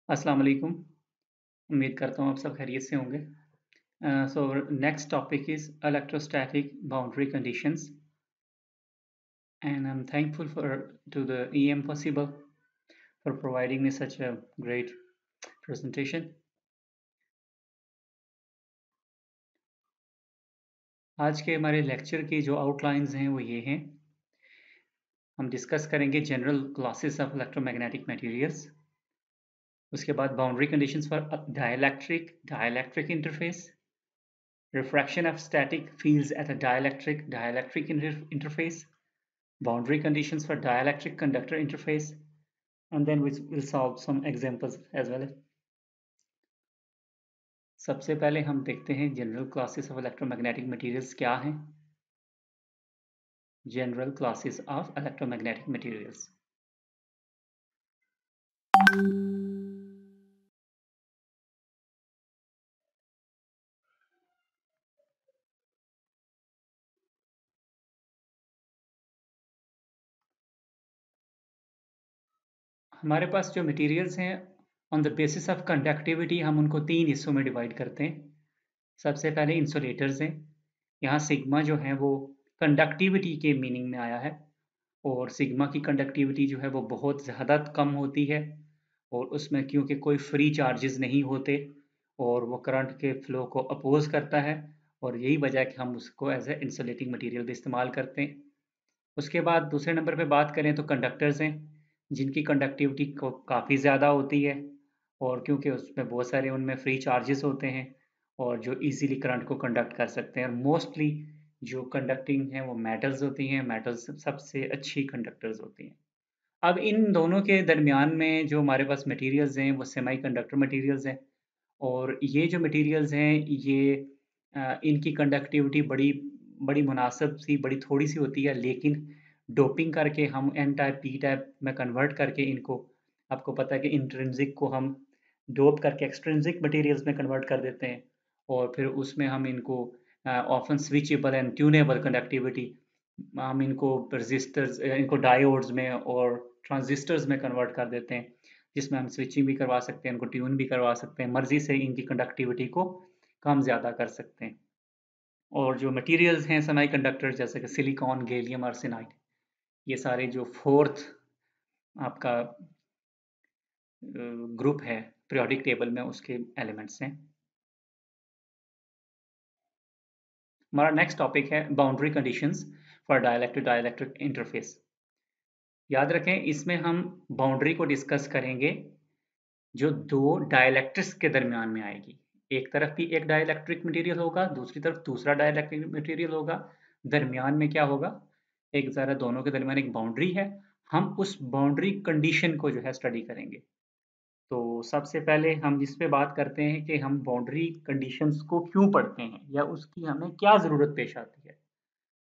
अस्सलाम वालेकुम। उम्मीद करता हूँ आप सब खैरियत से होंगे। So next topic is electrostatic boundary conditions, and I'm thankful to the EM Possible for providing me such a great presentation. आज के हमारे लेक्चर की जो आउटलाइंस हैं वो ये हैं। हम डिस्कस करेंगे general classes of electromagnetic materials, उसके बाद boundary conditions for dielectric interface, refraction of static fields at a dielectric interface, boundary conditions for dielectric conductor interface, and then we'll solve some examples as well. सबसे पहले हम देखते हैं general classes of electromagnetic materials क्या हैं। General classes of electromagnetic materials. हमारे पास जो materials हैं on the basis of conductivity हम उनको 3 हिस्सों में डिवाइड करते हैं। सबसे पहले इंसुलेटर्स हैं। यहाँ सिग्मा जो है वो कंडक्टिविटी के मीनिंग में आया है, और सिग्मा की कंडक्टिविटी जो है वो बहुत ज़्यादा कम होती है, और उसमें क्योंकि कोई फ्री चार्जेस नहीं होते और वो करंट के फ्लो को अपोज करता है, और यही वजह है कि हम उसको एज ए इंसुलेटिंग मटेरियल भी इस्तेमाल करते हैं। उसके बाद दूसरे नंबर पे बात करें तो कंडक्टर्स हैं, जिनकी कंडक्टिविटी को काफ़ी ज़्यादा होती है, और क्योंकि उसमें बहुत सारे उनमें फ्री चार्जेस होते हैं और जो इजीली करंट को कंडक्ट कर सकते हैं। और मोस्टली जो कंडक्टिंग है वो मेटल्स होती हैं। मेटल्स सबसे अच्छी कंडक्टर्स होती हैं। अब इन दोनों के दरमियान में जो हमारे पास मटेरियल्स हैं वो सेमी कंडक्टर मटेरियल्स हैं, और ये जो मटेरियल्स हैं ये इनकी कंडक्टिविटी बड़ी बड़ी मुनासिब सी बड़ी थोड़ी सी होती है, लेकिन डोपिंग करके हम एन टाइप पी टाइप में कन्वर्ट करके इनको, आपको पता है कि इंट्रिंसिक को हम डोप करके एक्सट्रिंसिक मटेरियल्स में कन्वर्ट कर देते हैं, और फिर उसमें हम इनको often switchable and tunable conductivity, हम इनको रजिस्टर्स, इनको डायोड्स में और ट्रांजिस्टर्स में कन्वर्ट कर देते हैं, जिसमें हम स्विचिंग भी करवा सकते हैं, इनको ट्यून भी करवा सकते हैं, मर्जी से इनकी कंडक्टिविटी को कम ज़्यादा कर सकते हैं। और जो मटेरियल्स हैं सेमीकंडक्टर, जैसे कि सिलिकॉन, गैलियम आर्सेनाइड, ये सारे जो फोर्थ आपका ग्रुप है पीरियोडिक टेबल में, उसके एलिमेंट्स हैं। हमारा नेक्स्ट टॉपिक है boundary conditions for dielectric dielectric interface. याद रखें, इसमें हम बाउंड्री को डिस्कस करेंगे जो दो डाइलेक्ट्रिक्स के दरमियान में आएगी। एक तरफ भी एक डाइलेक्ट्रिक मटेरियल होगा, दूसरी तरफ दूसरा डाइलेक्ट्रिक मटेरियल होगा, दरमियान में क्या होगा, एक ज़रा दोनों के दरमियान एक बाउंड्री है। हम उस बाउंड्री कंडीशन को जो है स्टडी करेंगे। तो सबसे पहले हम इस पे बात करते हैं कि हम बाउंड्री कंडीशंस को क्यों पढ़ते हैं या उसकी हमें क्या ज़रूरत पेश आती है।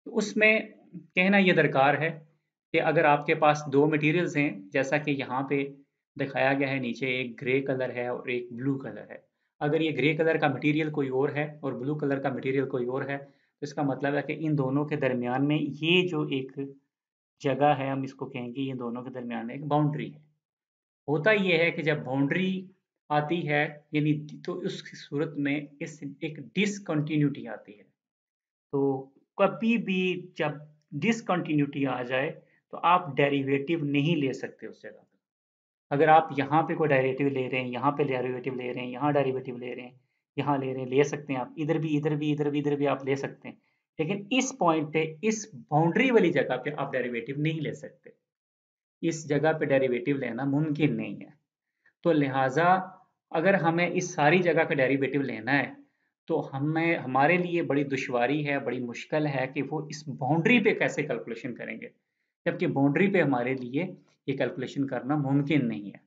तो उसमें कहना ये दरकार है कि अगर आपके पास दो मटेरियल्स हैं, जैसा कि यहाँ पे दिखाया गया है, नीचे एक ग्रे कलर है और एक ब्लू कलर है। अगर ये ग्रे कलर का मटेरियल कोई और है और ब्लू कलर का मटेरियल कोई और है, तो इसका मतलब है कि इन दोनों के दरमियान में ये जो एक जगह है, हम इसको कहेंगे ये दोनों के दरमियान में एक बाउंड्री है। होता ये है कि जब बाउंड्री आती है, यानी तो उस सूरत में इस एक डिसकंटिन्यूटी आती है। तो कभी भी जब डिसकंटिन्यूटी आ जाए तो आप डेरिवेटिव नहीं ले सकते उस जगह पे। अगर आप यहाँ पे कोई डेरिवेटिव ले रहे हैं, यहाँ पे डेरिवेटिव ले रहे हैं, यहाँ डेरिवेटिव ले रहे हैं, यहाँ ले रहे हैं, ले सकते हैं आप, इधर भी इधर भी इधर भी इधर भी आप ले सकते हैं, लेकिन इस पॉइंट पे इस बाउंड्री वाली जगह पे आप डेरिवेटिव नहीं ले सकते। इस जगह पे डेरिवेटिव लेना मुमकिन नहीं है। तो लिहाजा अगर हमें इस सारी जगह का डेरिवेटिव लेना है तो हमें, हमारे लिए बड़ी दुश्वारी है, बड़ी मुश्किल है कि वो इस बाउंड्री पे कैसे कैलकुलेशन करेंगे, जबकि बाउंड्री पे हमारे लिए ये कैलकुलेशन करना मुमकिन नहीं है।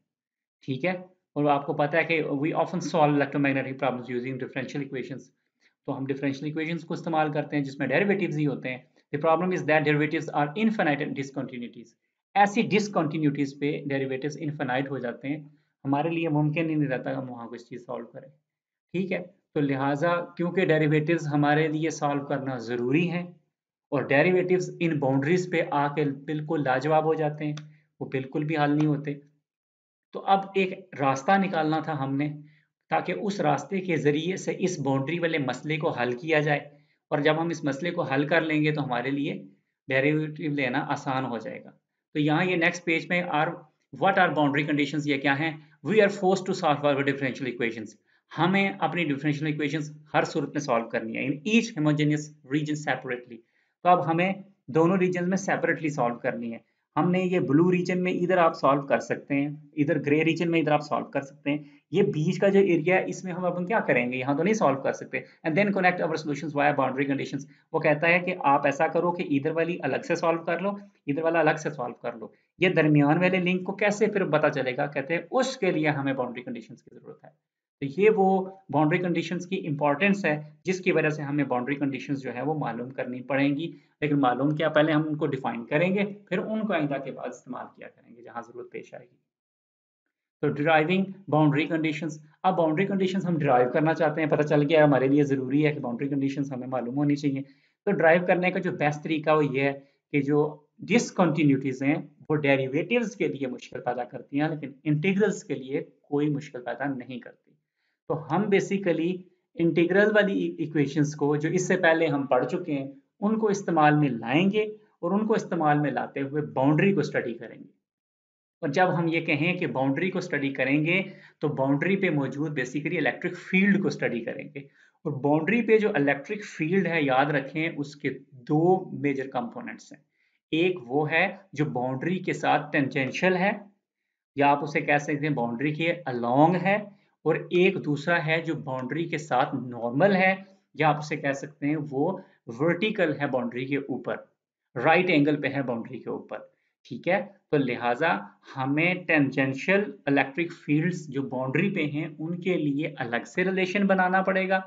ठीक है। और आपको पता है कि we often solve electromagnetic problems using differential equations. तो हम डिफरेंशियल इक्वेशंस को इस्तेमाल करते हैं जिसमें डेरिवेटिव्स ही होते हैं। The problem is that derivatives are infinite discontinuities. ऐसी डिसकंटिन्यूटीज पे डेरिवेटिव्स इनफिनाइट हो जाते हैं, हमारे लिए मुमकिन ही नहीं रहता हम वहाँ कुछ चीज़ सॉल्व करें। ठीक है। तो लिहाजा क्योंकि डेरिवेटिव्स हमारे लिए सॉल्व करना ज़रूरी है, और डेरिवेटिव्स इन बाउंड्रीज पे आके बिल्कुल लाजवाब हो जाते हैं, वो बिल्कुल भी हल नहीं होते, तो अब एक रास्ता निकालना था हमने, ताकि उस रास्ते के ज़रिए से इस बाउंड्री वाले मसले को हल किया जाए, और जब हम इस मसले को हल कर लेंगे तो हमारे लिए डेरिवेटिव लेना आसान हो जाएगा। तो यहाँ ये नेक्स्ट पेज में व्हाट आर बाउंड्री कंडीशंस, ये क्या हैं? We are forced to solve our differential equations. हमें अपनी डिफरेंशियल इक्वेशंस हर सूरत में सॉल्व करनी है in each homogeneous region separately. तो अब हमें दोनों रीजन में सेपरेटली सॉल्व करनी है। हमने ये ब्लू रीजन में इधर आप सॉल्व कर सकते हैं, इधर ग्रे रीजन में इधर आप सॉल्व कर सकते हैं। ये बीच का जो एरिया है इसमें हम अपन क्या करेंगे, यहाँ तो नहीं सॉल्व कर सकते। And then connect our solutions via boundary conditions. वो कहता है कि आप ऐसा करो कि इधर वाली अलग से सॉल्व कर लो, इधर वाला अलग से सॉल्व कर लो। ये दरमियान वाले लिंक को कैसे फिर पता चलेगा? कहते हैं उसके लिए हमें बाउंड्री कंडीशंस की जरूरत है। तो ये वो बाउंड्री कंडीशंस की इंपॉर्टेंस है जिसकी वजह से हमें बाउंड्री कंडीशंस जो है वो मालूम करनी पड़ेंगी। लेकिन मालूम क्या, पहले हम उनको डिफाइन करेंगे, फिर उनको आइंदा के बाद इस्तेमाल किया करेंगे जहां जरूरत पेश आएगी। तो डिराइविंग बाउंड्री कंडीशंस। अब बाउंड्री कंडीशंस हम डिराइव करना चाहते हैं, पता चल गया हमारे लिए ज़रूरी है कि बाउंड्री कंडीशंस हमें मालूम होनी चाहिए। तो ड्राइव करने का जो बेस्ट तरीका वो ये है कि जो डिसकंटिन्यूटीज हैं वो डेरिवेटिव्स के लिए मुश्किल पैदा करती हैं, लेकिन इंटीग्रल्स के लिए कोई मुश्किल पैदा नहीं करती। तो हम बेसिकली इंटीग्रल वाली इक्वेशंस को जो इससे पहले हम पढ़ चुके हैं उनको इस्तेमाल में लाएंगे, और उनको इस्तेमाल में लाते हुए बाउंड्री को स्टडी करेंगे। और जब हम ये कहें कि बाउंड्री को स्टडी करेंगे तो बाउंड्री पे मौजूद बेसिकली इलेक्ट्रिक फील्ड को स्टडी करेंगे। और बाउंड्री पे जो इलेक्ट्रिक फील्ड है, याद रखें उसके दो मेजर कंपोनेंट्स हैं। एक वो है जो बाउंड्री के साथ टेंजेंशियल है, या आप उसे कह सकते हैं बाउंड्री के अलोंग है। और एक दूसरा है जो बाउंड्री के साथ नॉर्मल है, या आप उसे कह सकते हैं वो वर्टिकल है बाउंड्री के ऊपर, राइट एंगल पे है बाउंड्री के ऊपर। ठीक है, तो लिहाजा हमें टेंजेंशियल इलेक्ट्रिक फील्ड्स जो बाउंड्री पे हैं उनके लिए अलग से रिलेशन बनाना पड़ेगा,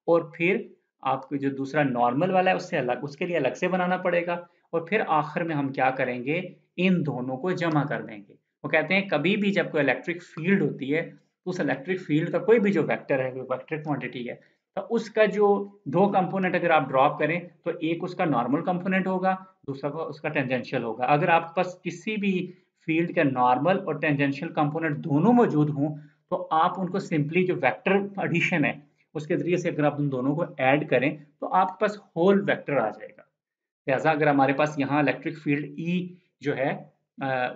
और फिर आपको जो दूसरा नॉर्मल वाला है उससे अलग, उसके लिए अलग से बनाना पड़ेगा। और फिर आखिर में हम क्या करेंगे, इन दोनों को जमा कर देंगे। वो कहते हैं कभी भी जब कोई इलेक्ट्रिक फील्ड होती है तो उस इलेक्ट्रिक फील्ड का कोई भी जो वेक्टर है, वो वेक्टर क्वांटिटी है, तो उसका जो दो कंपोनेंट अगर आप ड्रॉप करें तो एक उसका नॉर्मल कंपोनेंट होगा, दूसरा का उसका टेंजेंशियल होगा। अगर आपके पास किसी भी फील्ड का नॉर्मल और टेंजेंशियल कंपोनेंट दोनों मौजूद हों तो आप उनको सिंपली जो वेक्टर एडिशन है उसके जरिए से अगर आप उन दोनों को ऐड करें तो आपके पास होल वेक्टर आ जाएगा। लिहाजा अगर हमारे पास यहाँ इलेक्ट्रिक फील्ड ई जो है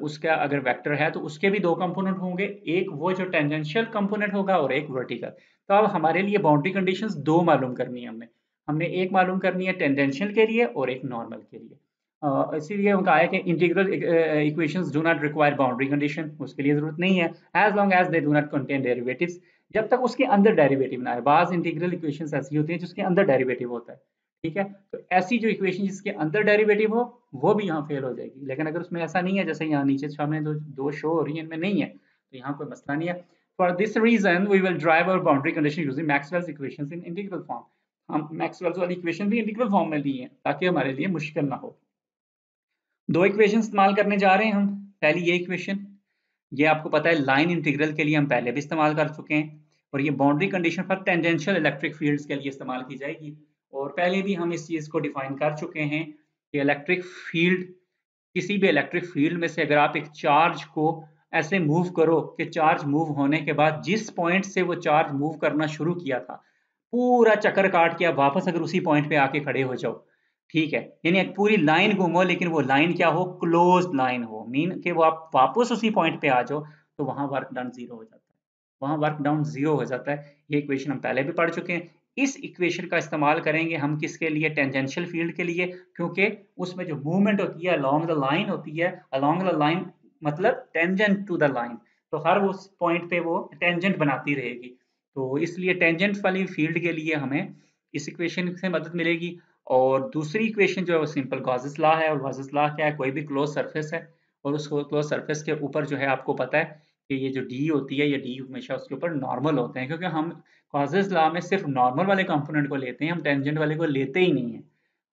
उसका अगर वेक्टर है तो उसके भी दो कंपोनेंट होंगे, एक वो जो टेंजेंशियल कंपोनेंट होगा और एक वर्टिकल। तो अब हमारे लिए बाउंड्री कंडीशंस दो मालूम करनी है हमने। हमने एक मालूम करनी है टेंजेंशियल के लिए और एक नॉर्मल के लिए। इसीलिए उनका है कि integral equations do not require boundary condition, उसके लिए जरूरत नहीं है as long as they do not contain derivatives, जब तक उसके अंदर डेरिवेटिव ना है। बाज इंटीग्रल इक्वेशंस ऐसी होती हैं जिसके अंदर डेरिवेटिव होता है। ठीक है, तो ऐसी जो इक्वेशन जिसके अंदर डेरिवेटिव हो वो भी यहाँ फेल हो जाएगी। लेकिन अगर उसमें ऐसा नहीं है, जैसे यहाँ नीचे सामने दो शो हो रही है, इनमें नहीं है, तो यहाँ कोई मसला नहीं है। For this reason we will drive our boundary condition using Maxwell's equations in integral form. हम मैक्सवेल्स वाली इक्वेशन भी इंटीग्रल फॉर्म में ली है ताकि हमारे लिए मुश्किल ना हो। दो इक्वेशन इस्तेमाल करने जा रहे हैं हम। पहली ये इक्वेशन, ये आपको पता है लाइन इंटीग्रल के लिए हम पहले भी इस्तेमाल कर चुके हैं, और ये बाउंड्री कंडीशन पर टेंजेंशियल इलेक्ट्रिक फील्ड्स के लिए इस्तेमाल की जाएगी। और पहले भी हम इस चीज़ को डिफाइन कर चुके हैं कि इलेक्ट्रिक फील्ड, किसी भी इलेक्ट्रिक फील्ड में से अगर आप एक चार्ज को ऐसे मूव करो कि चार्ज मूव होने के बाद जिस पॉइंट से वो चार्ज मूव करना शुरू किया था, पूरा चक्कर काट के आप वापस अगर उसी पॉइंट पे आके खड़े हो जाओ, ठीक है, यानी एक पूरी लाइन घूमो लेकिन वो लाइन क्या हो, क्लोज्ड लाइन हो, मीन कि वो आप वापस उसी पॉइंट पे आ जाओ, तो वहां वर्क डन जीरो हो जाता है। वहां वर्क डाउन जीरो हो जाता है। ये इक्वेशन हम पहले भी पढ़ चुके हैं। इस इक्वेशन का इस्तेमाल करेंगे हम किसके लिए, टेंजेंशियल फील्ड के लिए, क्योंकि उसमें जो मूवमेंट होती है अलोंग द लाइन होती है। अलोंग द लाइन मतलब टेंजेंट टू द लाइन, तो हर उस पॉइंट पे वो टेंजेंट बनाती रहेगी। तो इसलिए टेंजेंट वाली फील्ड के लिए हमें इस इक्वेशन से मदद मिलेगी। और दूसरी इक्वेशन जो है वो सिंपल गॉसेस लॉ है। और गॉसेस लॉ क्या है, कोई भी क्लोज सरफेस है और उस क्लोज सरफेस के ऊपर जो है आपको पता है कि ये जो डी होती है, ये डी हमेशा उसके ऊपर नॉर्मल होते हैं, क्योंकि हम गॉसेस लॉ में सिर्फ नॉर्मल वाले कंपोनेंट को लेते हैं, हम टेंजेंट वाले को लेते ही नहीं है।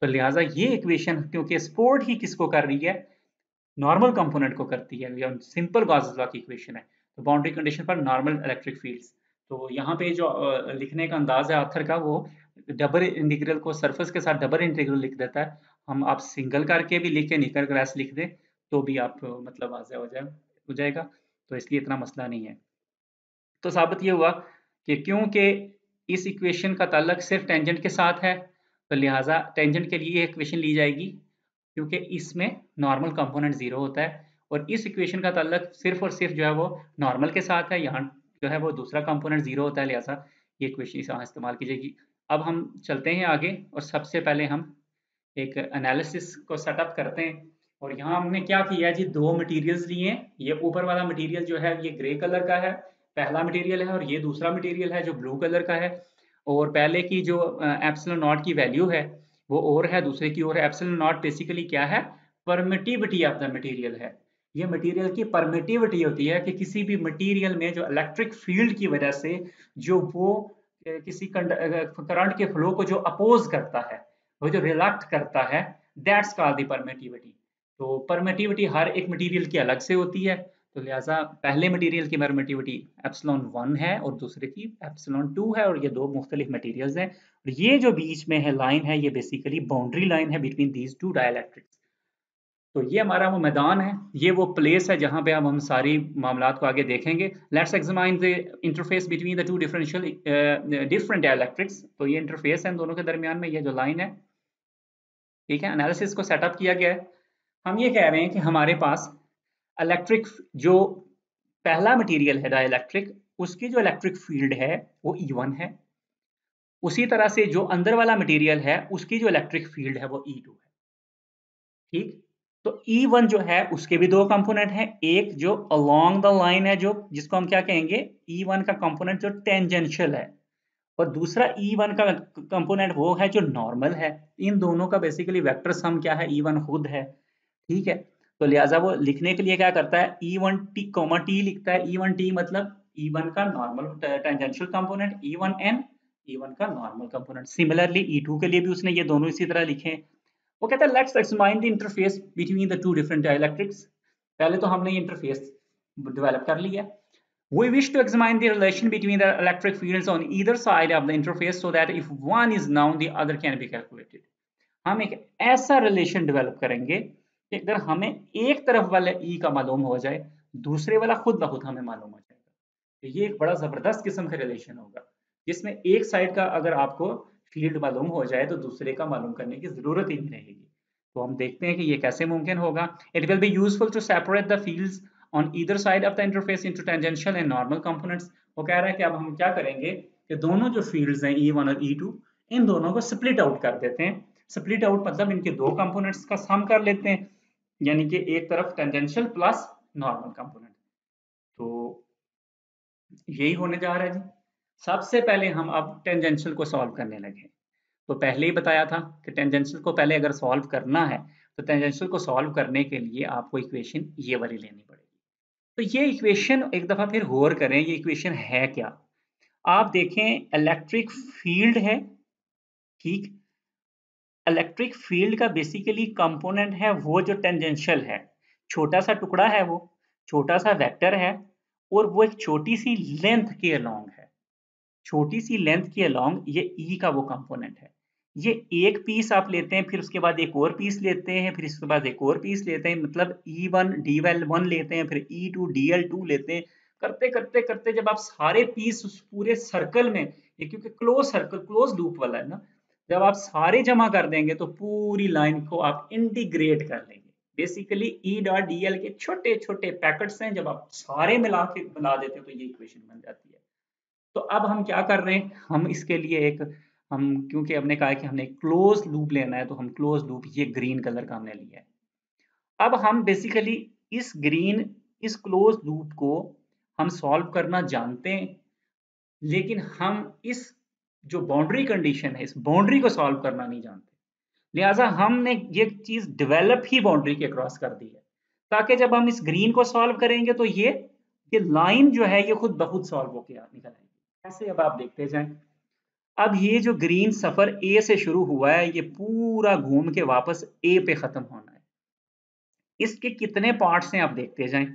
तो लिहाजा ये इक्वेशन क्योंकि सपोर्ट ही किसको कर रही है, नॉर्मल कंपोनेंट को करती है, या सिंपल गॉसेस लॉ की इक्वेशन है। तो बाउंड्री कंडीशन पर नॉर्मल इलेक्ट्रिक फील्ड्स, तो यहाँ पे जो लिखने का अंदाज है आथर का, वो डबल इंटीग्रल को सरफेस के साथ डबल इंटीग्रल लिख देता है। हम आप सिंगल करके भी लिख के निकल क्रैश लिख दें तो भी आप मतलब वाज़ेह हो जाएगा। तो इसलिए इतना मसला नहीं है। तो साबित ये हुआ कि क्योंकि इस इक्वेशन का ताल्लुक सिर्फ टेंजेंट के साथ है, तो लिहाजा टेंजेंट के लिए इक्वेशन ली जाएगी, क्योंकि इसमें नॉर्मल कंपोनेंट 0 होता है, और इस इक्वेशन का ताल्लुक सिर्फ और सिर्फ जो है वो नॉर्मल के साथ है, यहाँ जो है वो दूसरा कंपोनेंट 0 होता है, लिहाजा ये इक्वेशन यहाँ इस्तेमाल की जाएगी। अब हम चलते हैं आगे, और सबसे पहले हम एक एनालिसिस को सेटअप करते हैं। और यहाँ हमने क्या किया जी, दो मटेरियल्स लिए हैं। ये ऊपर वाला मटेरियल जो है ये ग्रे कलर का है, पहला मटेरियल है, और ये दूसरा मटेरियल है जो ब्लू कलर का है। और पहले की जो एप्सिलॉन नॉट की वैल्यू है वो और है, दूसरे की और है। एप्सिलॉन नॉट बेसिकली क्या है, परमिटिविटी ऑफ द मटेरियल है। ये मटेरियल की परमिटिविटी होती है कि किसी भी मटेरियल में जो इलेक्ट्रिक फील्ड की वजह से जो वो किसी करंट के फ्लो को जो अपोज करता है, वो जो रिलक्ट करता है, दैट्स कॉल्ड द परमिटिविटी। तो परमिटिविटी हर एक मटेरियल की अलग से होती है, तो लिहाजा पहले मटेरियल की परमिटिविटी एप्सिलॉन 1 है और दूसरे की एप्सिलॉन 2 है, और ये दो मुख्तलिफ मटेरियल्स हैं। और ये जो बीच में है लाइन है, ये बेसिकली बाउंड्री लाइन है बिटवीन दीज टू डाइलेक्ट्रिक्स। तो ये हमारा वो मैदान है, ये वो प्लेस है जहाँ पे अब हम सारी मामलात को आगे देखेंगे। Let's examine the interface between the two different dielectrics. तो ये इंटरफेस है इन दोनों के दरमियान में, ये जो लाइन है, ठीक है। एनालिसिस को सेटअप किया गया है। हम ये कह रहे हैं कि हमारे पास इलेक्ट्रिक जो पहला मटेरियल है डाइलेक्ट्रिक, उसकी जो इलेक्ट्रिक फील्ड है वो E1 है। उसी तरह से जो अंदर वाला मटेरियल है उसकी जो इलेक्ट्रिक फील्ड है वो E2 है, ठीक। तो E1 जो है उसके भी दो कंपोनेंट हैं, एक जो अलोंग द लाइन है, जो जिसको हम क्या कहेंगे, E1 का कंपोनेंट जो टेंजेंशियल है, और दूसरा E1 का कंपोनेंट वो है जो नॉर्मल है। इन दोनों का बेसिकली वेक्टर सम क्या है, E1 खुद है, ठीक है। तो लिहाजा वो लिखने के लिए क्या करता है, E1t कॉमा टी लिखता है। E1t मतलब E1 का normal tangential component, E1n E1 का नॉर्मल कंपोनेंट। सिमिलरली E2 के लिए भी उसने ये दोनों इसी तरह लिखे हैं। वो कहता है let's examine the interface between the two different dielectrics. पहले तो हमने ये इंटरफेस डेवलप कर लिया। We wish to examine the relation between the electric fields on either side of the interface so that if one is known, the other can be calculated. हम एक ऐसा relation develop करेंगे कि अगर हमें एक तरफ वाला E का मालूम हो जाए, दूसरे वाला खुद ब खुद हमें मालूम हो जाएगा। तो ये एक बड़ा जबरदस्त किस्म का रिलेशन होगा, जिसमें एक साइड का अगर आपको फील्ड मालूम हो जाए तो दूसरे का मालूम करने की जरूरत ही नहीं रहेगी। तो हम देखते हैं कि ये कैसे मुमकिन होगा। It will be useful to separate the fields on either side of the interface into tangential and normal components. वो कह रहा है कि अब हम क्या करेंगे कि दोनों जो फील्ड्स हैं E1 और E2, इन दोनों को स्प्लिट आउट कर देते हैं। स्प्लिट आउट मतलब इनके दो कंपोनेंट्स का सम कर लेते हैं, यानी कि एक तरफ टेंजेंशियल प्लस नॉर्मल कंपोनेंट। तो यही होने जा रहा है जी। सबसे पहले हम अब टेंजेंशियल को सॉल्व करने लगे। तो पहले ही बताया था कि टेंजेंशियल को पहले अगर सॉल्व करना है तो टेंजेंशियल को सॉल्व करने के लिए आपको इक्वेशन ये वाली लेनी पड़ेगी। तो ये इक्वेशन एक दफा फिर गौर करें, ये इक्वेशन है क्या। आप देखें, इलेक्ट्रिक फील्ड है, ठीक। इलेक्ट्रिक फील्ड का बेसिकली कंपोनेंट है वो जो टेंजेंशियल है, छोटा सा टुकड़ा है, वो छोटा सा वेक्टर है, और वो एक छोटी सी लेंथ के अलोंग है। छोटी सी लेंथ के अलोंग ये E का वो कंपोनेंट है। ये एक पीस आप लेते हैं, फिर उसके बाद एक और पीस लेते हैं, फिर इसके बाद एक और पीस लेते हैं, मतलब E1 DL1 लेते हैं, फिर E2 DL2 लेते हैं। करते करते करते जब आप सारे पीस उस पूरे सर्कल में, ये क्योंकि क्लोज सर्कल क्लोज लूप वाला है ना, जब आप सारे जमा कर देंगे तो पूरी लाइन को आप इंटीग्रेट कर लेंगे। बेसिकली E डॉट DL के छोटे छोटे पैकेट्स हैं, जब आप सारे मिला के बना देते हैं तो ये इक्वेशन बन जाती है। तो अब हम क्या कर रहे हैं, हम इसके लिए एक, हम क्योंकि हमने कहा है कि हमने क्लोज लूप लेना है, तो हम क्लोज लूप ये ग्रीन कलर का हमने लिया है। अब हम बेसिकली इस क्लोज लूप को हम सॉल्व करना जानते हैं, लेकिन हम इस जो बाउंड्री कंडीशन है, इस बाउंड्री को सॉल्व करना नहीं जानते। लिहाजा हमने ये चीज डेवलप ही बाउंड्री के क्रॉस कर दी है, ताकि जब हम इस ग्रीन को सॉल्व करेंगे तो ये लाइन जो है ये खुद ब खुद सॉल्व होकर निकल आएगी। ऐसे अब आप देखते जाएं। अब ये जो ग्रीन सफर ए से शुरू हुआ है, ये पूरा घूम के वापस ए पे खत्म होना है। इसके कितने पार्ट्स हैं आप देखते जाएं।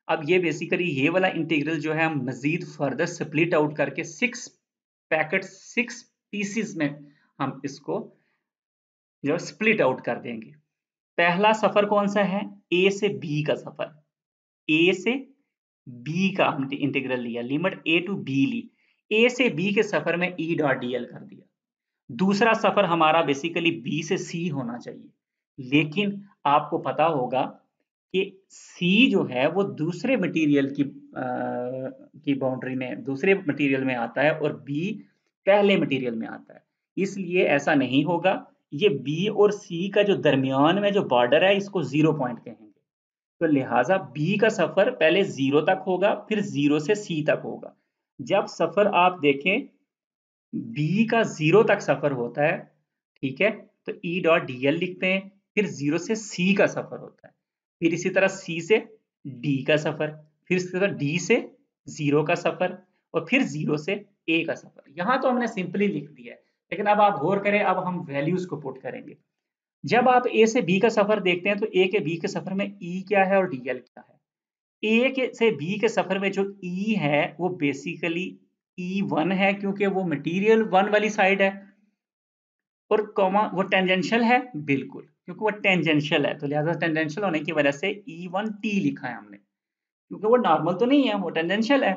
अब ये बेसिकली ये वाला इंटीग्रल जो है हम मजीद फर्दर स्प्लिट आउट करके 6 पीसेस में हम इसको जो स्प्लिट आउट कर देंगे। पहला सफर कौन सा है, ए से बी का सफर, ए से बी का हमने इंटीग्रल लिया, लिमिट ए टू बी ली, ए से बी के सफर में ई डॉट डी एल कर दिया। दूसरा सफर हमारा बेसिकली बी से सी होना चाहिए, लेकिन आपको पता होगा कि सी जो है वो दूसरे मटेरियल की बाउंड्री में, दूसरे मटेरियल में आता है और बी पहले मटेरियल में आता है, इसलिए ऐसा नहीं होगा। ये बी और सी का जो दरमियान में जो बॉर्डर है इसको 0 पॉइंट कहेंगे, तो लिहाजा बी का सफर पहले 0 तक होगा, फिर 0 से सी तक होगा। जब सफर आप देखें बी का 0 तक सफर होता है, ठीक है, तो ई डॉट डी एल लिखते हैं, फिर 0 से सी का सफर होता है, फिर इसी तरह सी से डी का सफर, फिर इसी तरह डी से 0 का सफर, और फिर 0 से ए का सफर। यहां तो हमने सिंपली लिख दिया है, लेकिन अब आप गौर करें, अब हम वैल्यूज को पुट करेंगे। जब आप ए से बी का सफर देखते हैं तो ए के बी के सफर में ई क्या है और डी एल क्या है। ए के से बी के सफर में जो ई है वो बेसिकली E1 है, क्योंकि वो मटेरियल 1 वाली साइड है, और कॉमा वो टेंजेंशियल है, बिल्कुल, क्योंकि वो टेंजेंशियल है, तो लिहाजा टेंजेंशियल होने की वजह से E1T लिखा है हमने, क्योंकि वो नॉर्मल तो नहीं है, वो टेंजेंशियल है।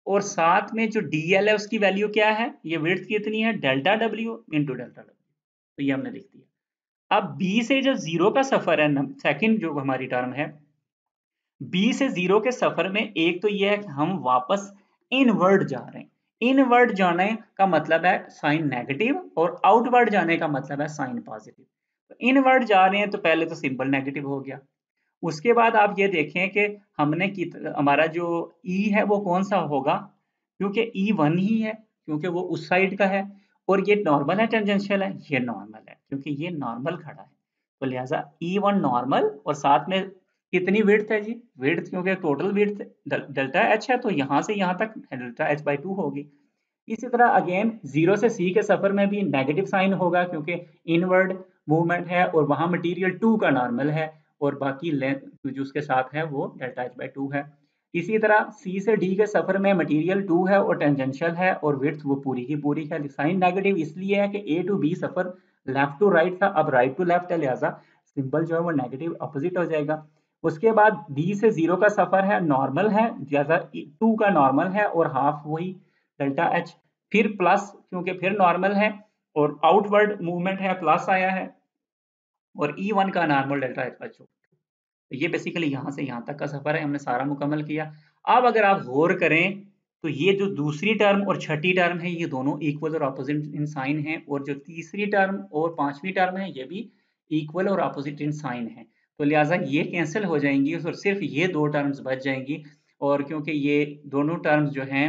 और साथ में जो DL है उसकी वैल्यू क्या है, ये विड्थ कितनी है, delta W into delta W, तो ये हमने लिख दिया। अब B से जो 0 का सफर है, सेकंड जो हमारी टर्म है, बी से 0 के सफर में एक तो ये है कि हम वापस इनवर्ड जा रहे हैं, इनवर्ड जाने का मतलब है साइन नेगेटिव, और आउटवर्ड जाने का मतलब है साइन पॉजिटिव। तो इनवर्ड जा रहे हैं तो पहले तो सिंबल नेगेटिव हो गया, उसके बाद आप ये देखें कि हमने हमारा जो ई है वो कौन सा होगा, क्योंकि E1 ही है, क्योंकि वो उस साइड का है, और ये नॉर्मल है टेंजेंशियल है, ये नॉर्मल है क्योंकि ये नॉर्मल खड़ा है, तो लिहाजा E1 नॉर्मल, और साथ में कितनी विड्थ है जी, विड्थ क्योंकि टोटल विड्थ डेल्टा एच है, तो यहाँ से यहाँ तक डेल्टा एच बाई 2 होगी। इसी तरह अगेन 0 से सी के सफर में भी नेगेटिव साइन होगा, क्योंकि इनवर्ड मूवमेंट है और वहां मटेरियल 2 का नॉर्मल है, और बाकी लेंथ जो उसके साथ है वो डेल्टा एच बाई 2 है। इसी तरह सी से डी के सफर में मटेरियल 2 है और टेंजेंशियल है, और विड्थ वो पूरी की पूरी है। साइन नेगेटिव इसलिए है कि ए टू बी सफर लेफ्ट टू राइट था, अब राइट टू लेफ्ट है, लिहाजा सिंबल जो है वो नेगेटिव अपोजिट हो जाएगा। उसके बाद डी से 0 का सफर है, नॉर्मल है, जैसा 2 का नॉर्मल है और हाफ वही डेल्टा एच, फिर प्लस क्योंकि फिर नॉर्मल है, और आउटवर्ड मूवमेंट है, प्लस आया है, और E1 का नॉर्मल डेल्टा एच बाई 2। तो ये बेसिकली यहाँ से यहाँ तक का सफर है, हमने सारा मुकम्मल किया। अब अगर आप गौर करें तो ये जो दूसरी टर्म और छठी टर्म है ये दोनों इक्वल और अपोजिट इन साइन है, और जो तीसरी टर्म और पांचवी टर्म है ये भी इक्वल और अपोजिट इन साइन है, तो लिहाजा ये कैंसिल हो जाएंगी और सिर्फ ये दो टर्म्स बच जाएंगी। और क्योंकि ये दोनों टर्म्स जो हैं